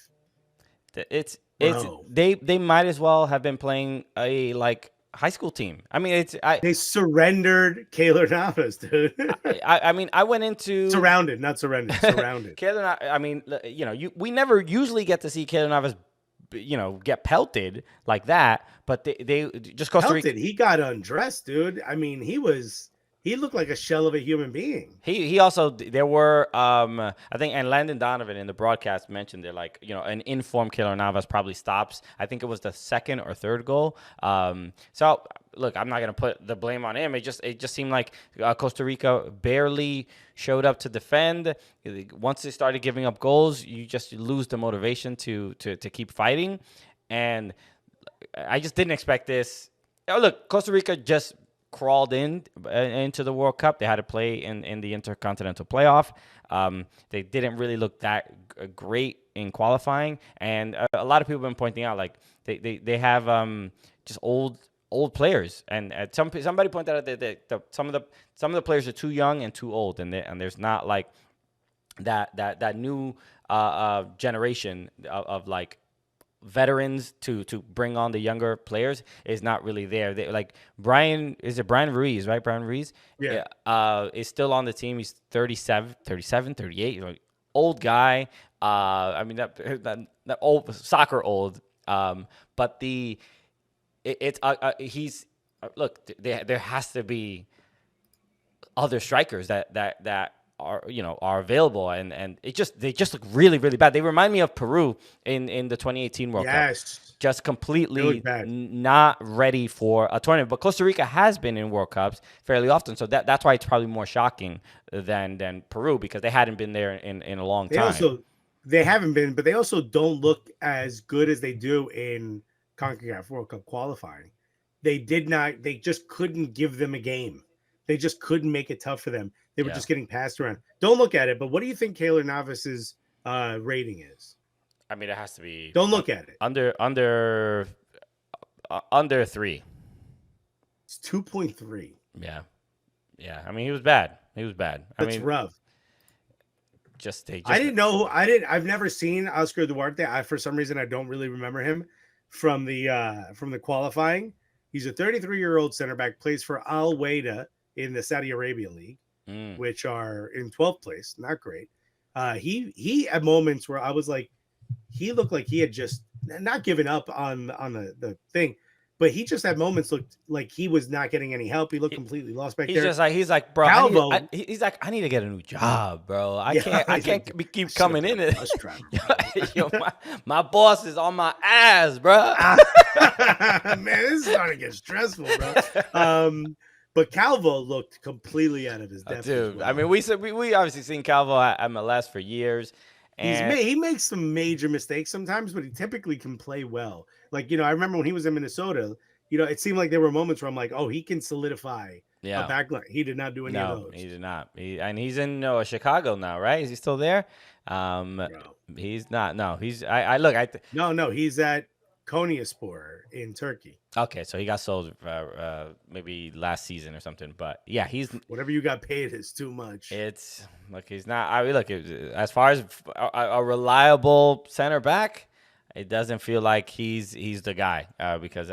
They might as well have been playing a high school team. I mean, they surrendered Keylor Navas, dude. I mean, I went into surrounded, not surrendered, surrounded. Keylor, I mean, we never usually get to see Keylor Navas, get pelted like that, but they just Costa Rica. He got undressed, dude. I mean, he looked like a shell of a human being. He also, there were I think, and Landon Donovan in the broadcast mentioned they're like, an informed Keylor Navas probably stops. I think it was the second or third goal. So look, I'm not gonna put the blame on him. It just seemed like Costa Rica barely showed up to defend. Once they started giving up goals, you lose the motivation to keep fighting, and I just didn't expect this. Oh, look, Costa Rica just crawled into the World Cup. They had to play in the Intercontinental Playoff. They didn't really look that great in qualifying, and a lot of people have been pointing out like they have just old players, and somebody pointed out that some of the players are too young and too old, and there's not like that new generation of like veterans to bring on the younger players is not really there. They, like Brian Ruiz, right? Brian Ruiz, is still on the team. He's 37, 38, old guy. I mean that old soccer old. But he's look. There has to be other strikers that are available, and they just look really, really bad. They remind me of Peru in the 2018 World Cup. Just completely not ready for a tournament. But Costa Rica has been in World Cups fairly often, so that's why it's probably more shocking than Peru, because they hadn't been there in a long time. They haven't been, but they also don't look as good as they do in CONCACAF World Cup qualifying. They just couldn't give them a game. They just couldn't make it tough for them. They were just getting passed around. Don't look at it, but what do you think Keylor Navas's rating is? I mean, it has to be. Don't look at it. Under 3. It's 2.3. Yeah. I mean, he was bad. That's rough. I didn't know. I've never seen Oscar Duarte. For some reason, I don't really remember him from the qualifying. He's a 33-year-old center back. Plays for Al Wahda in the Saudi Arabia League, which are in 12th place. Not great. He at moments where I was like, he looked like he had just not given up on the thing, but he just had moments looked like he was not getting any help. He looked completely lost back there. He's like, bro, Calvo, I need to get a new job, bro. I can't keep coming in it. My boss is on my ass, bro. Man, this is starting to get stressful, bro. But Calvo looked completely out of his depth. Dude, I mean, we obviously seen Calvo at MLS for years. And he makes some major mistakes sometimes, but he typically can play well. Like, I remember when he was in Minnesota, it seemed like there were moments where I'm like, oh, he can solidify a backline. He did not do any of those. He did not. And he's in Chicago now, right? Is he still there? He's not. No, he's. No, he's at Konyaspor in Turkey. Okay, so he got sold maybe last season or something. But yeah, he's whatever you got paid is too much. He's not. I mean, look, as far as a reliable center back, it doesn't feel like he's the guy because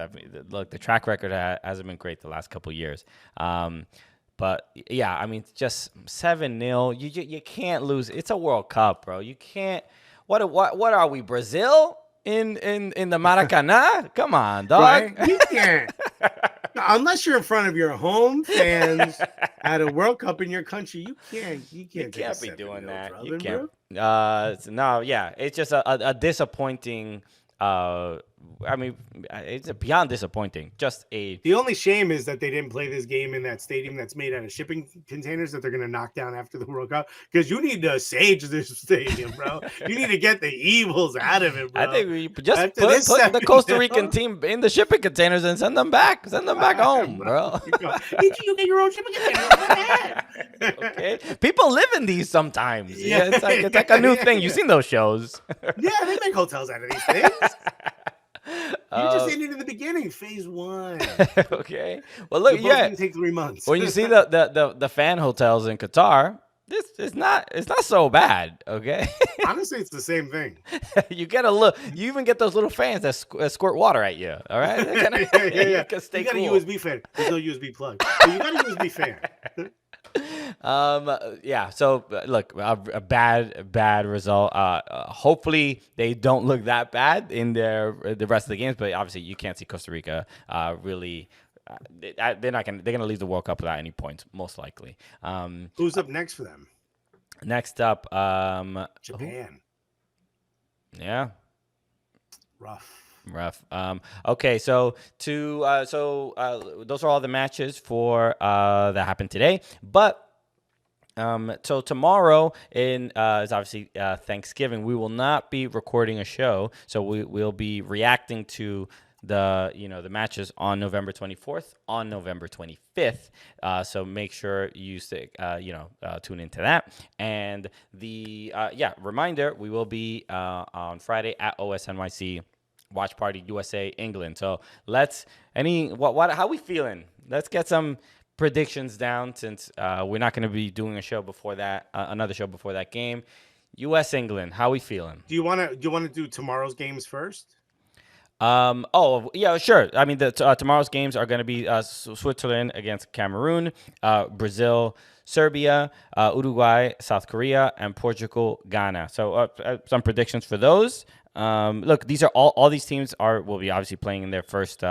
look, the track record hasn't been great the last couple of years. But yeah, I mean, just 7-0. You can't lose. It's a World Cup, bro. You can't. What are we, Brazil? In the Maracanã? Come on, dog. Right? You can't. Unless you're in front of your home fans at a World Cup in your country, you can't be doing that. You can't. No, yeah. It's just a disappointing I mean, it's beyond disappointing. The only shame is that they didn't play this game in that stadium that's made out of shipping containers that they're going to knock down after the World Cup, because you need to sage this stadium, bro. You need to get the evils out of it, bro. I think we just put the Costa Rican team in the shipping containers and send them back. Send them back home, bro. You get your own shipping containers. Okay, people live in these sometimes. Yeah, it's like a new thing. You've seen those shows. Yeah, they make hotels out of these things. You just ended in the beginning, phase 1. Okay. Well, look, It's take 3 months. When you see the fan hotels in Qatar, this is not. It's not so bad. Okay. Honestly, it's the same thing. You get a look. You even get those little fans that squirt water at you. All right. Yeah. You can stay You got cool. a USB fan. There's no USB plug, but you got a USB fan. Yeah. So look, a bad result. Hopefully they don't look that bad in the rest of the games. But obviously you can't see Costa Rica really. They're gonna leave the World Cup without any points, most likely. Who's up next for them? Next up, Japan. Yeah. Rough. Okay, so those are all the matches for that happened today. But so tomorrow is obviously Thanksgiving. We will not be recording a show, so we'll be reacting to the matches on November 24th, on November 25th. So make sure you tune into that. And reminder, we will be on Friday at OSNYC Watch Party USA England. So how we feeling? Let's get some predictions down since we're not going to be doing a show before that, another show before that game. US England, how we feeling? Do you want to do tomorrow's games first? Oh yeah, sure. I mean, tomorrow's games are going to be Switzerland against Cameroon, Brazil, Serbia, Uruguay, South Korea, and Portugal, Ghana. So some predictions for those. Look, these are all these teams will be obviously playing in their first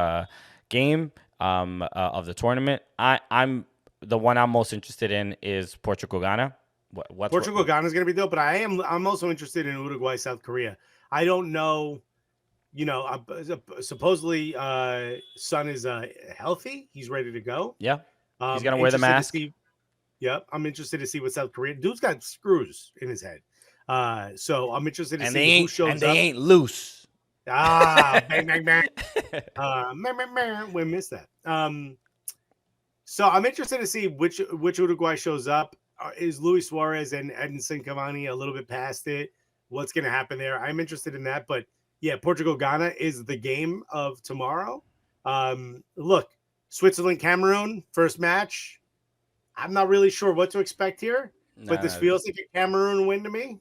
game of the tournament. I'm the one I'm most interested in is Portugal, Ghana. Ghana is going to be dope, but I'm also interested in Uruguay, South Korea. I don't know. Supposedly Son is healthy. He's ready to go. Yeah. He's going to wear the mask. Yep. I'm interested to see what South Korea. Dude's got screws in his head. So I'm interested to see who shows up. And they ain't loose. Bang, bang, bang. We missed that. So I'm interested to see which Uruguay shows up. Is Luis Suarez and Edinson Cavani a little bit past it? What's going to happen there? I'm interested in that, but yeah, Portugal-Ghana is the game of tomorrow. Look, Switzerland-Cameroon, first match. I'm not really sure what to expect here, but this feels like a Cameroon win to me.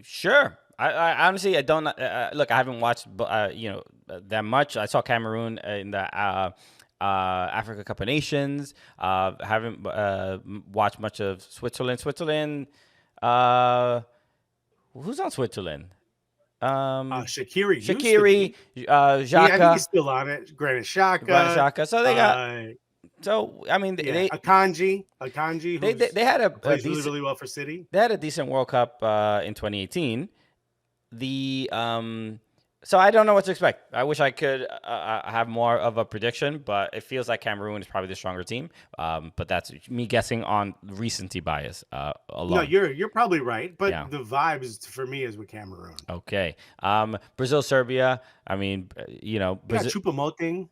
Sure. I honestly, I don't look. I haven't watched, that much. I saw Cameroon in the Africa Cup of Nations. Haven't watched much of Switzerland. Who's on Switzerland? Shaqiri, Xhaka. Yeah, I think he's still on it. Granit Xhaka. So they got. So I mean, Akanji. They had plays really well for City. They had a decent World Cup in 2018. So I don't know what to expect. I wish I could have more of a prediction, but it feels like Cameroon is probably the stronger team. But that's me guessing on recency bias alone. No, you're probably right, but the vibes for me is with Cameroon. Okay. Brazil, Serbia. I mean, Brazil. Choupo-Moting.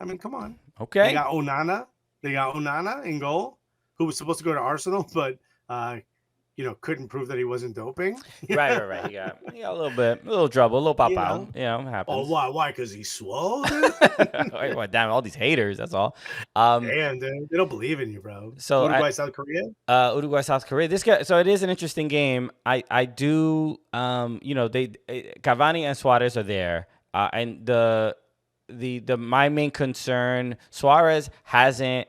I mean, come on. Okay. They got Onana in goal, who was supposed to go to Arsenal, but couldn't prove that he wasn't doping. Right. He got a little trouble, a little pop out. Happens. Oh, why? Because he's swole. Wait, damn, all these haters. That's all. Damn, dude, they don't believe in you, bro. So Uruguay, South Korea. Uruguay, South Korea. This guy. So it is an interesting game. I do. Cavani and Suarez are there, and my main concern. Suarez hasn't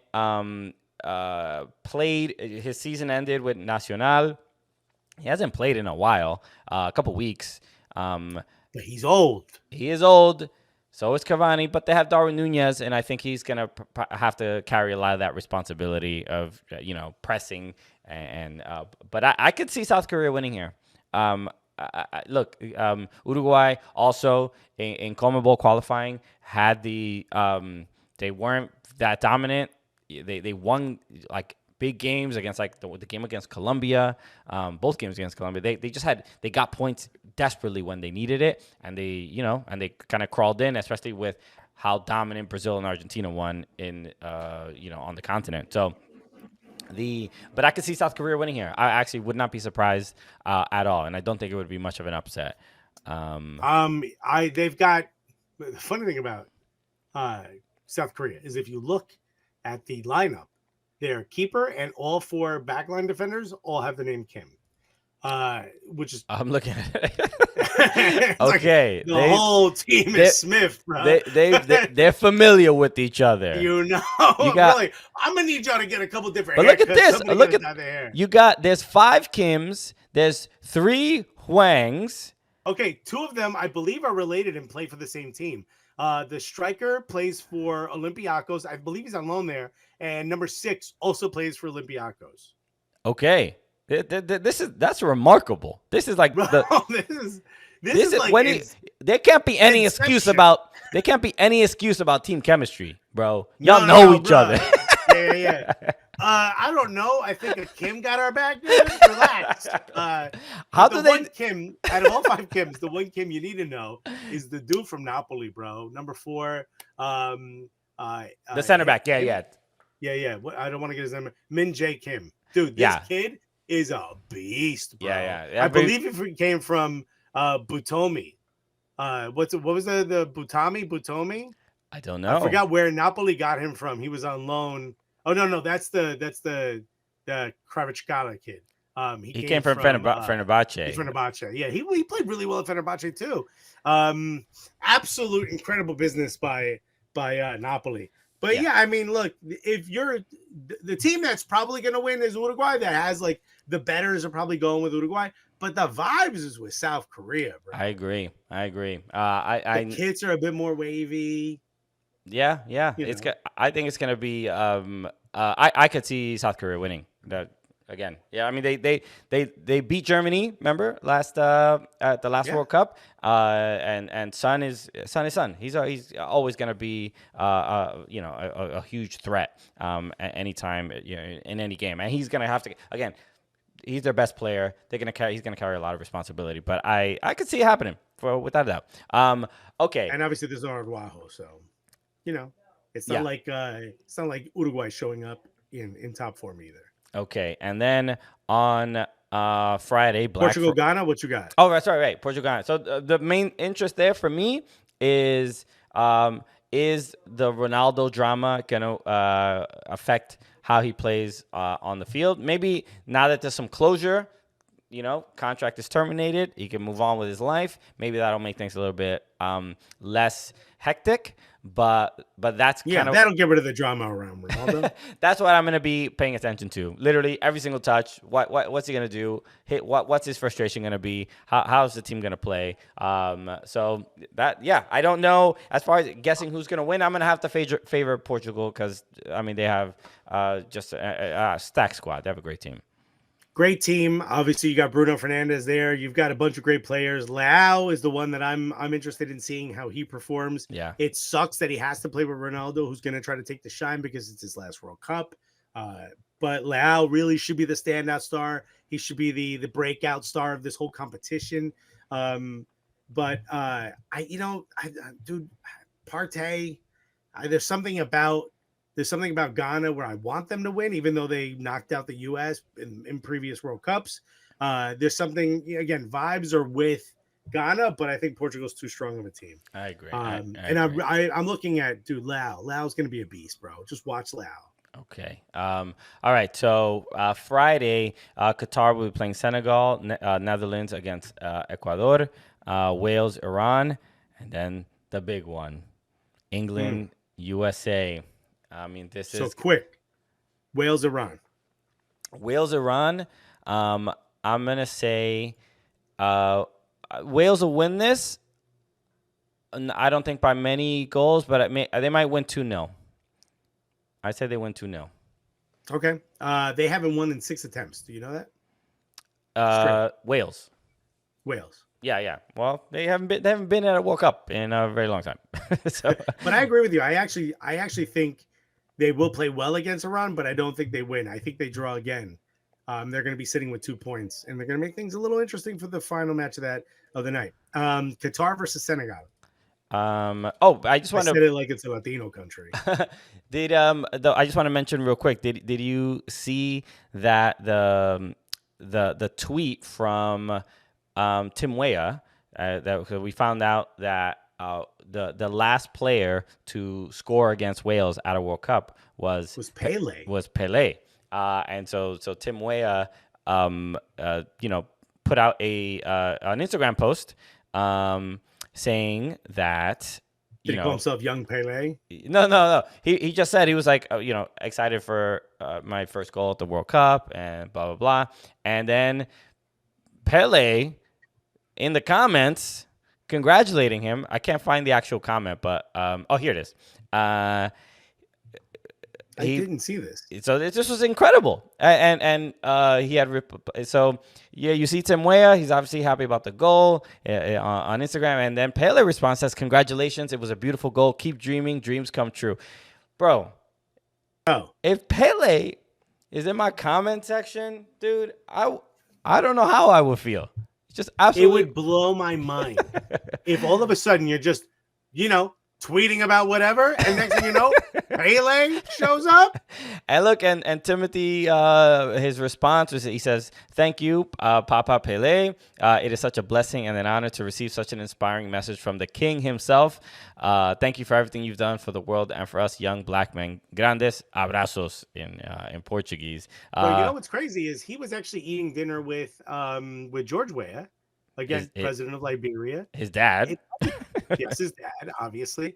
played. His season ended with Nacional. He hasn't played in a while, a couple weeks. But he's old. He is old. So is Cavani, but they have Darwin Nunez, and I think he's gonna have to carry a lot of that responsibility of pressing. But I could see South Korea winning here. Look, Uruguay also in CONMEBOL qualifying had they weren't that dominant. They won like big games against like the game against Colombia, both games against Colombia. They got points desperately when they needed it, and they kind of crawled in, especially with how dominant Brazil and Argentina won in on the continent. So but I could see South Korea winning here. I actually would not be surprised at all, and I don't think it would be much of an upset. They've got the funny thing about South Korea is if you look at the lineup, their keeper, and all 4 backline defenders all have the name Kim. Which is I'm looking at it. it's Okay, like the whole team they- is Smith, bro. they're familiar with each other. You got- really. I'm gonna need y'all to get a couple different. But look at haircuts. this. Somebody Look gotta at dye their hair. you got. There's 5 Kims. There's 3 Huangs. Okay, 2 of them I believe are related and play for the same team. The striker plays for Olympiacos. I believe he's on loan there, and number 6 also plays for Olympiacos. Okay, that's remarkable. This is like Bro, this is is like when there can't be any Inception. excuse about team chemistry, bro. Y'all No, know no, each bro. other. Yeah. I don't know. I think a Kim got our back, dude. Relax. How the do one they? Kim out of all 5 Kims, the one Kim you need to know is the dude from Napoli, bro. Number 4. The center back. Kim? Yeah. Yeah. What, I don't want to get his name. Min Jae Kim. Dude, this kid is a beast, bro. Yeah. I believe he came from Butomi. What was the Butomi? I don't know. I forgot where Napoli got him from. He was on loan. Oh no, that's the Kravitskala kid. He came from Fenerbahce. Fenerbahce. Yeah, he played really well at Fenerbahce too. Absolute incredible business by Napoli. But yeah, I mean, look, if you're the team that's probably going to win is Uruguay. That has like the bettors are probably going with Uruguay, but the vibes is with South Korea, bro. I agree. The kits are a bit more wavy. Yeah. I think it's gonna be. I could see South Korea winning that again. Yeah, I mean they beat Germany. Remember at the last World Cup. And Son is Son. He's always gonna be a huge threat. Anytime in any game, and he's gonna have to again. He's their best player. He's gonna carry a lot of responsibility. But I could see it happening without a doubt. Okay. And obviously there's no Araujo, so. It's not like Uruguay showing up in top form either. Okay, and then on Friday, Portugal Ghana. What you got? Oh, that's right. Portugal Ghana. So the main interest there for me is the Ronaldo drama gonna affect how he plays on the field? Maybe now that there's some closure. Contract is terminated. He can move on with his life. Maybe that'll make things a little bit less hectic. But that's kind of that'll get rid of the drama around Ronaldo. That's what I'm gonna be paying attention to. Literally every single touch. What's he gonna do? What's his frustration gonna be? How's the team gonna play? So I don't know. As far as guessing who's gonna win, I'm gonna have to favor Portugal because I mean they have just a stacked squad. They have a great team. Great team. Obviously, you got Bruno Fernandes there. You've got a bunch of great players. Leao is the one that I'm interested in seeing how he performs. Yeah. It sucks that he has to play with Ronaldo, who's going to try to take the shine because it's his last World Cup. But Leao really should be the standout star. He should be the breakout star of this whole competition. Dude, Partey. There's something about Ghana where I want them to win, even though they knocked out the U.S. in previous World Cups. There's something, again, vibes are with Ghana, but I think Portugal's too strong of a team. I agree. I'm looking at, dude, Leao. Leao's going to be a beast, bro. Just watch Leao. Okay. All right. So Friday, Qatar will be playing Senegal, Netherlands against Ecuador, Wales, Iran, and then the big one, England, USA. I mean, this is quick. Wales, Iran. I'm gonna say Wales will win this. I don't think by many goals, but they might win 2-0. I say they win 2-0. Okay. They haven't won in 6 attempts. Do you know that? Wales. Yeah. Well, they haven't been at a World Cup in a very long time. But I agree with you. I actually think they will play well against Iran, but I don't think they win. I think they draw again. They're going to be sitting with 2 points, and they're going to make things a little interesting for the final match of the night. Qatar versus Senegal. I just want to said it like it's a Latino country. I just want to mention real quick. Did you see that the tweet from Tim Weah that we found out that the last player to score against Wales at a World Cup was Pele. And so Tim Weah, put out an Instagram post saying that. Did he call himself Young Pele? No. He just said he was like, excited for my first goal at the World Cup and blah, blah, blah. And then Pele in the comments congratulating him. I can't find the actual comment, but here it is. I didn't see this. So this was incredible, and he had you see Tim Weah. He's obviously happy about the goal on Instagram, and then Pele response says, "Congratulations, it was a beautiful goal. Keep dreaming, dreams come true, bro." Oh, if Pele is in my comment section, dude, I don't know how I would feel. Just absolutely, it would blow my mind if all of a sudden you're just, tweeting about whatever, and next thing you know, Pele shows up. And look, and Timothy, his response was, he says, "Thank you, Papa Pele. It is such a blessing and an honor to receive such an inspiring message from the king himself. Thank you for everything you've done for the world and for us young black men. Grandes abrazos in Portuguese." Well, you know what's crazy is he was actually eating dinner with George Weah, again, president of Liberia. His dad. Yes, his dad, obviously.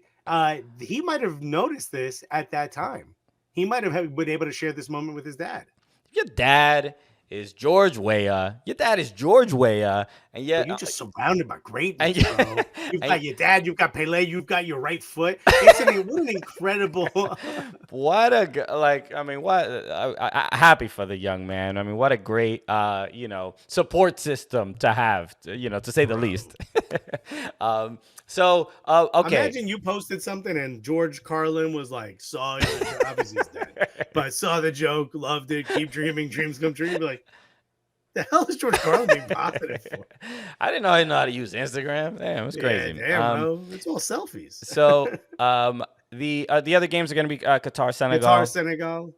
He might have noticed this at that time. He might have been able to share this moment with his dad. Your dad is George Weah. Your dad is George Weah. And yet you're just surrounded by greatness, bro. You've got your dad, you've got Pele, you've got your right foot. What an incredible. Happy for the young man. I mean, what a great, support system to have, to say the least. Okay. Imagine you posted something and George Carlin was like, saw your joke. Obviously he's dead, but saw the joke, loved it, keep dreaming, dreams come true. You'd be like, the hell is George Carlin being positive for? I didn't know I know how to use Instagram. Damn, it's crazy. Damn, bro. It's all selfies. So the other games are going to be Qatar, Senegal.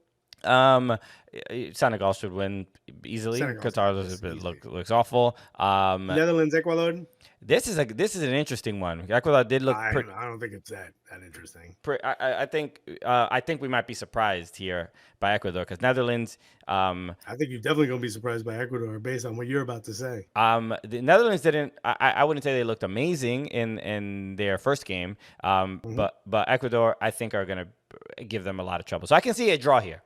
Senegal should win easily. Qatar looks awful. Netherlands, Ecuador. This is an interesting one. Ecuador did look. I don't think it's that interesting. I think we might be surprised here by Ecuador because Netherlands. I think you're definitely gonna be surprised by Ecuador based on what you're about to say. The Netherlands didn't. I wouldn't say they looked amazing in their first game. But Ecuador, I think, are gonna give them a lot of trouble. So I can see a draw here.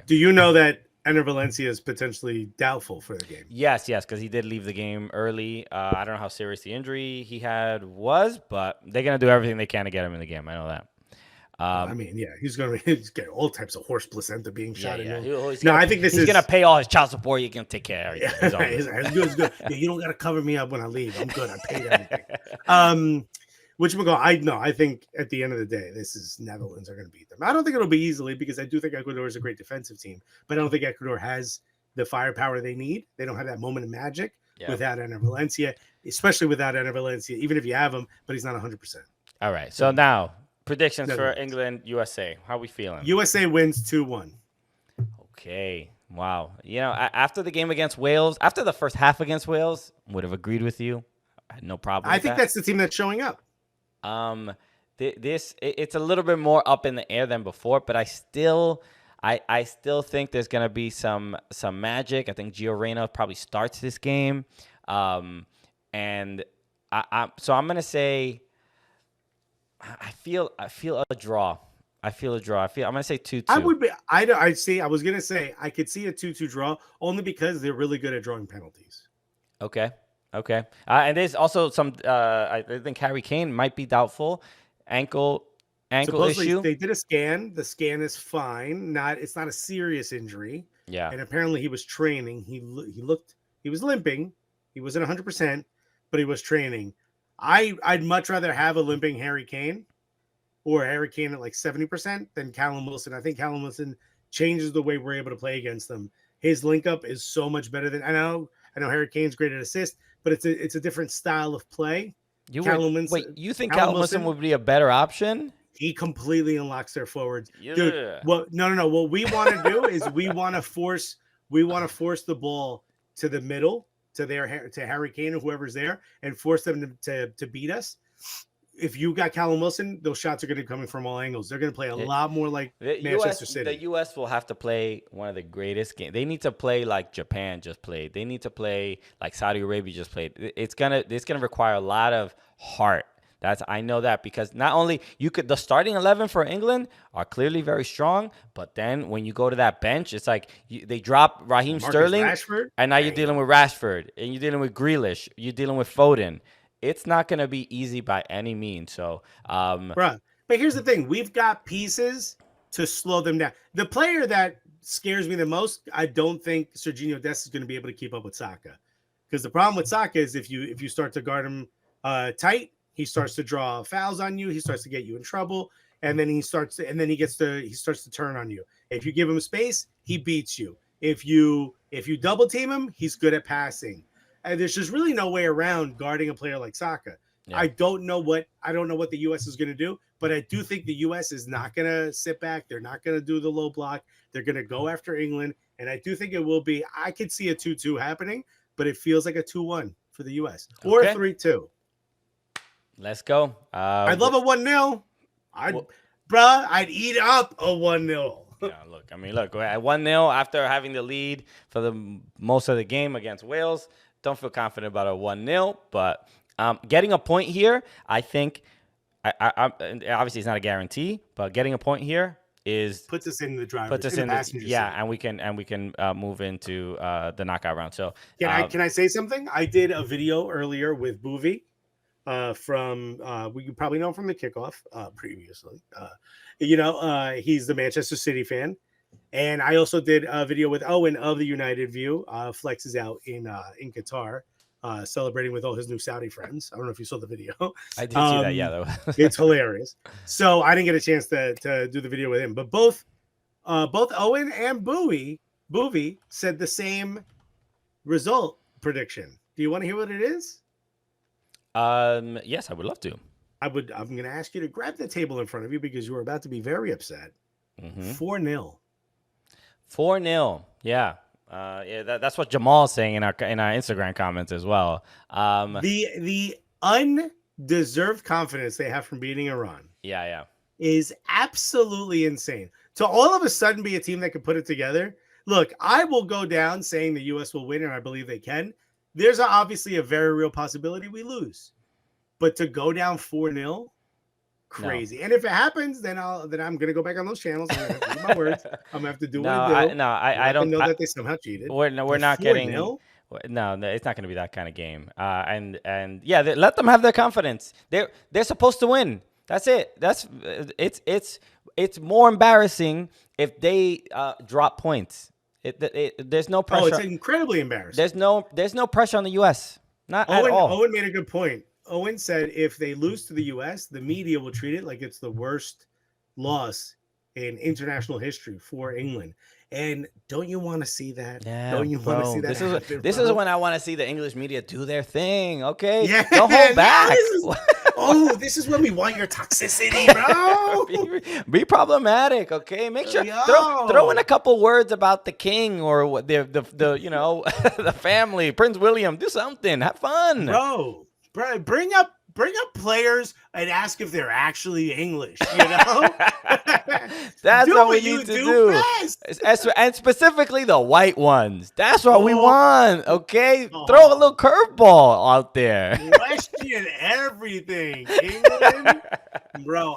Do you know that Enner Valencia is potentially doubtful for the game? Yes, because he did leave the game early. I don't know how serious the injury he had was, but they're going to do everything they can to get him in the game. I know that. He's going to get all types of horse placenta being shot in. I think he's going to pay all his child support. You can take care of everything. It's good. Yeah, you don't got to cover me up when I leave. I'm good. I paid everything. I think at the end of the day, this is Netherlands are going to beat them. I don't think it'll be easily because I do think Ecuador is a great defensive team, but I don't think Ecuador has the firepower they need. They don't have that moment of magic without Enner Valencia, especially without Enner Valencia, even if you have him, but he's not 100%. All right. So now predictions for England, USA. How are we feeling? USA wins 2-1. Okay. Wow. After the game against Wales, after the first half against Wales, would have agreed with you. I had no problem. I think that's the team that's showing up. It's a little bit more up in the air than before, but I still think there's gonna be some magic. I think Gio Reyna probably starts this game, and I'm gonna say I feel a draw. I'm gonna say 2-2. I was gonna say I could see a 2-2 draw only because they're really good at drawing penalties. Okay. And there's also some. I think Harry Kane might be doubtful. Ankle Supposedly, issue. They did a scan. The scan is fine. It's not a serious injury. Yeah. And apparently he was training. He was limping. He wasn't 100%, but he was training. I'd much rather have a limping Harry Kane or Harry Kane at like 70% than Callum Wilson. I think Callum Wilson changes the way we're able to play against them. His link up is so much better than I know Harry Kane's great at assist, but it's a different style of play. You think Callum Wilson would be a better option? He completely unlocks their forwards. Yeah. Dude, well, no. What we want to do is we want to force the ball to the middle to Harry Kane or whoever's there and force them to beat us. if you got Callum Wilson, those shots are going to be coming from all angles. They're going to play a lot more like Manchester City. The U.S. will have to play one of the greatest games. They need to play like Japan just played. They need to play like Saudi Arabia just played. It's gonna require a lot of heart. I know that because not only the starting 11 for England are clearly very strong, but then when you go to that bench, it's like they drop Raheem Sterling, Rashford? and now you're dealing with Rashford, and you're dealing with Grealish, you're dealing with Foden. It's not going to be easy by any means. So, Bruh. But here's the thing. We've got pieces to slow them down. The player that scares me the most, I don't think Serginho Dest is going to be able to keep up with Saka. Because the problem with Saka is if you start to guard him tight, he starts to draw fouls on you. He starts to get you in trouble. And then he starts to turn on you. If you give him space, he beats you. If you double team him, he's good at passing. And there's just really no way around guarding a player like Saka. Yeah. I don't know what the U.S. is going to do, but I do think the U.S. is not going to sit back. They're not going to do the low block. They're going to go after England, and I do think it will be. I could see a 2-2 happening, but it feels like a 2-1 for the U.S. or a 3-2. Let's go. I'd love a 1-0. I'd eat up a 1-0. Yeah, look, we're at 1-0 after having the lead for the most of the game against Wales. Don't feel confident about a 1-0, but getting a point here, I think, obviously it's not a guarantee, but getting a point here puts us in the driver's puts us in the passenger seat. And we can move into the knockout round. So can I say something? I did a video earlier with Boovie. From you probably know him from the kickoff previously. He's the Manchester City fan, and I also did a video with Owen of the United View. Flex is out in Qatar, celebrating with all his new Saudi friends. I don't know if you saw the video. I did see that. Yeah, it's hilarious. So I didn't get a chance to do the video with him, but both Owen and Boovie said the same result prediction. Do you want to hear what it is? Yes, I would love to. I'm going to ask you to grab the table in front of you because you are about to be very upset. 4-0. 4-0. Yeah. That's what Jamal's saying in our Instagram comments as well. The undeserved confidence they have from beating Iran. Yeah. Is absolutely insane. To all of a sudden be a team that can put it together. Look, I will go down saying the U.S. will win, and I believe they can. There's obviously a very real possibility we lose, but to go down 4-0, crazy. No. And if it happens, then I'm gonna go back on those channels. I'm gonna have to do my words. I'm gonna have to do what I do. I don't know that they somehow cheated. We're not getting. No, it's not gonna be that kind of game. And yeah, let them have their confidence. They're supposed to win. That's it. It's more embarrassing if they drop points. There's no pressure. Oh, it's incredibly embarrassing. There's no pressure on the U.S. Not at all. Owen made a good point. Owen said if they lose to the U.S., the media will treat it like it's the worst loss in international history for England. And don't you want to see that? Yeah, don't you want to see that? This is when I want to see the English media do their thing. Okay, yeah, don't hold back. This is when we want your toxicity, bro. be problematic, okay? Make sure throw in a couple words about the king or what the the family, Prince William. Do something, have fun, bro. Bring up players and ask if they're actually English. You know, that's what we need to do. And specifically the white ones. That's what we want. Okay, throw a little curveball out there. Question everything, England, bro.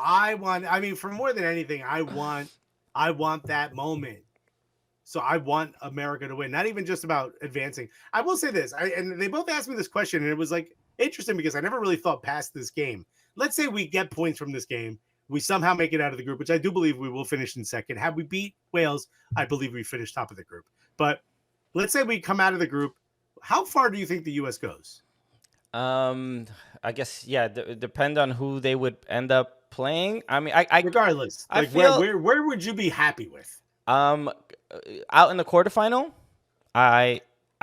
For more than anything, I want that moment. So I want America to win. Not even just about advancing. I will say this, and they both asked me this question, and it was like interesting because I never really thought past this game. Let's say we get points from this game. We somehow make it out of the group, which I do believe we will finish in second. Had we beat Wales, I believe we finish top of the group. But let's say we come out of the group. How far do you think the U.S. goes? I guess, yeah, depend on who they would end up playing. I mean, regardless, I feel, where would you be happy with? Out in the quarterfinal, I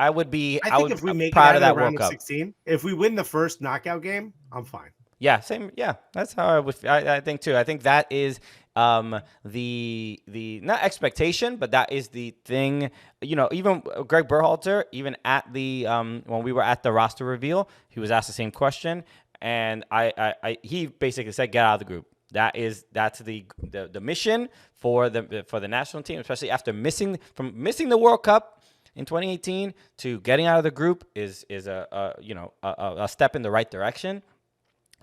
would be. I think if we make proud it of out that of the round World of Cup. 16, if we win the first knockout game, I'm fine. Yeah, same. Yeah, that's how I would. I think too. I think that is the not expectation, but that is the thing. You know, even Greg Berhalter, even at the when we were at the roster reveal, he was asked the same question, and he basically said get out of the group. That's the mission for the national team, especially after missing the World Cup in 2018 to getting out of the group is a step in the right direction.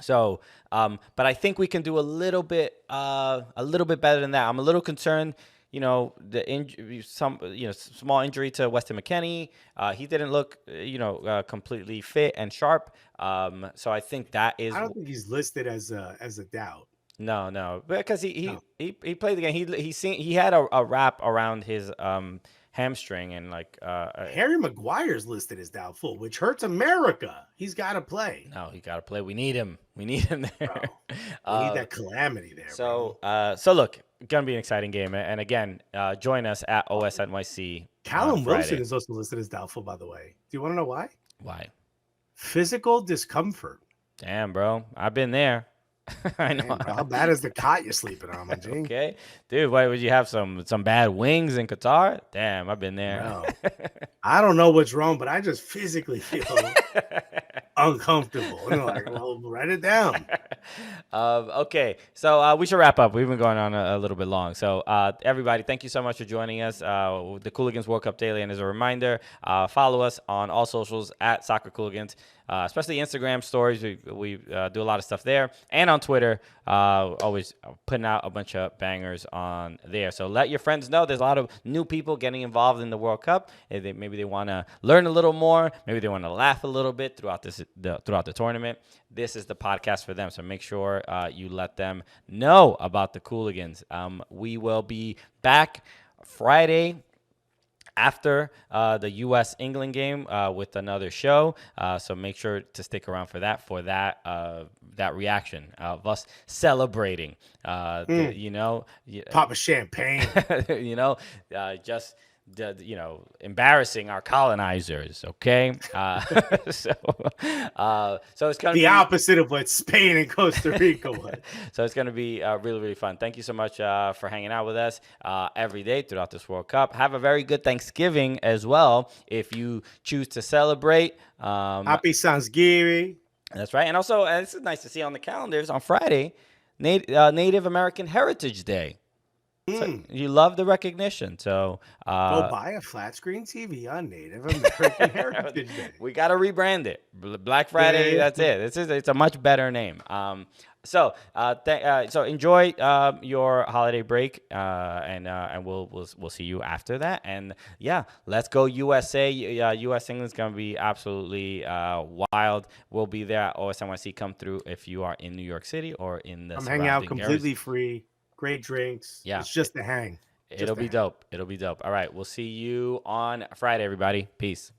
So, but I think we can do a little bit better than that. I'm a little concerned. Small injury to Weston McKennie. He didn't look, completely fit and sharp. So I think that is. I don't think he's listed as a doubt. No, because he played the game. He had a wrap around his hamstring and Harry Maguire's listed as doubtful, which hurts America. He's got to play. No, he got to play. We need him. We need him there. Bro, we need that calamity there. So look, gonna be an exciting game. And again, join us at OSNYC. Callum Wilson is also listed as doubtful, by the way. Do you want to know why? Why? Physical discomfort. Damn, bro, I've been there. I know. Man, how bad is the cot you're sleeping on, my G? Okay, dude. Why would you have some bad wings in Qatar? Damn, I've been there. No. I don't know what's wrong, but I just physically feel uncomfortable. Well, write it down. Okay, so we should wrap up. We've been going on a little bit long. So everybody, thank you so much for joining us. The Cooligans World Cup Daily, and as a reminder, follow us on all socials at Soccer Cooligans. Especially Instagram stories. We do a lot of stuff there. And on Twitter, always putting out a bunch of bangers on there. So let your friends know there's a lot of new people getting involved in the World Cup. Maybe they want to learn a little more. Maybe they want to laugh a little bit throughout the tournament. This is the podcast for them. So make sure you let them know about the Cooligans. We will be back Friday after the U.S.-England game with another show. So make sure to stick around for that reaction of us celebrating, Pop a champagne. Just embarrassing our colonizers, okay? So it's gonna be the opposite of what Spain and Costa Rica was. So it's gonna be really, really fun. Thank you so much for hanging out with us every day throughout this World Cup. Have a very good Thanksgiving as well if you choose to celebrate. Happy Thanksgiving. That's right, and also this is nice to see on the calendars on Friday, Native American Heritage Day. So you love the recognition. So go buy a flat screen TV on Native American Heritage Day. We got to rebrand it. Black Friday. Yeah. That's it. It's a much better name. So enjoy your holiday break, and we'll see you after that. And yeah, let's go USA. U.S. England's gonna be absolutely wild. We'll be there at OSNYC. Come through if you are in New York City or in the surrounding hang out completely areas. Free. Great drinks. Yeah. It's just a hang. It'll be dope. All right. We'll see you on Friday, everybody. Peace.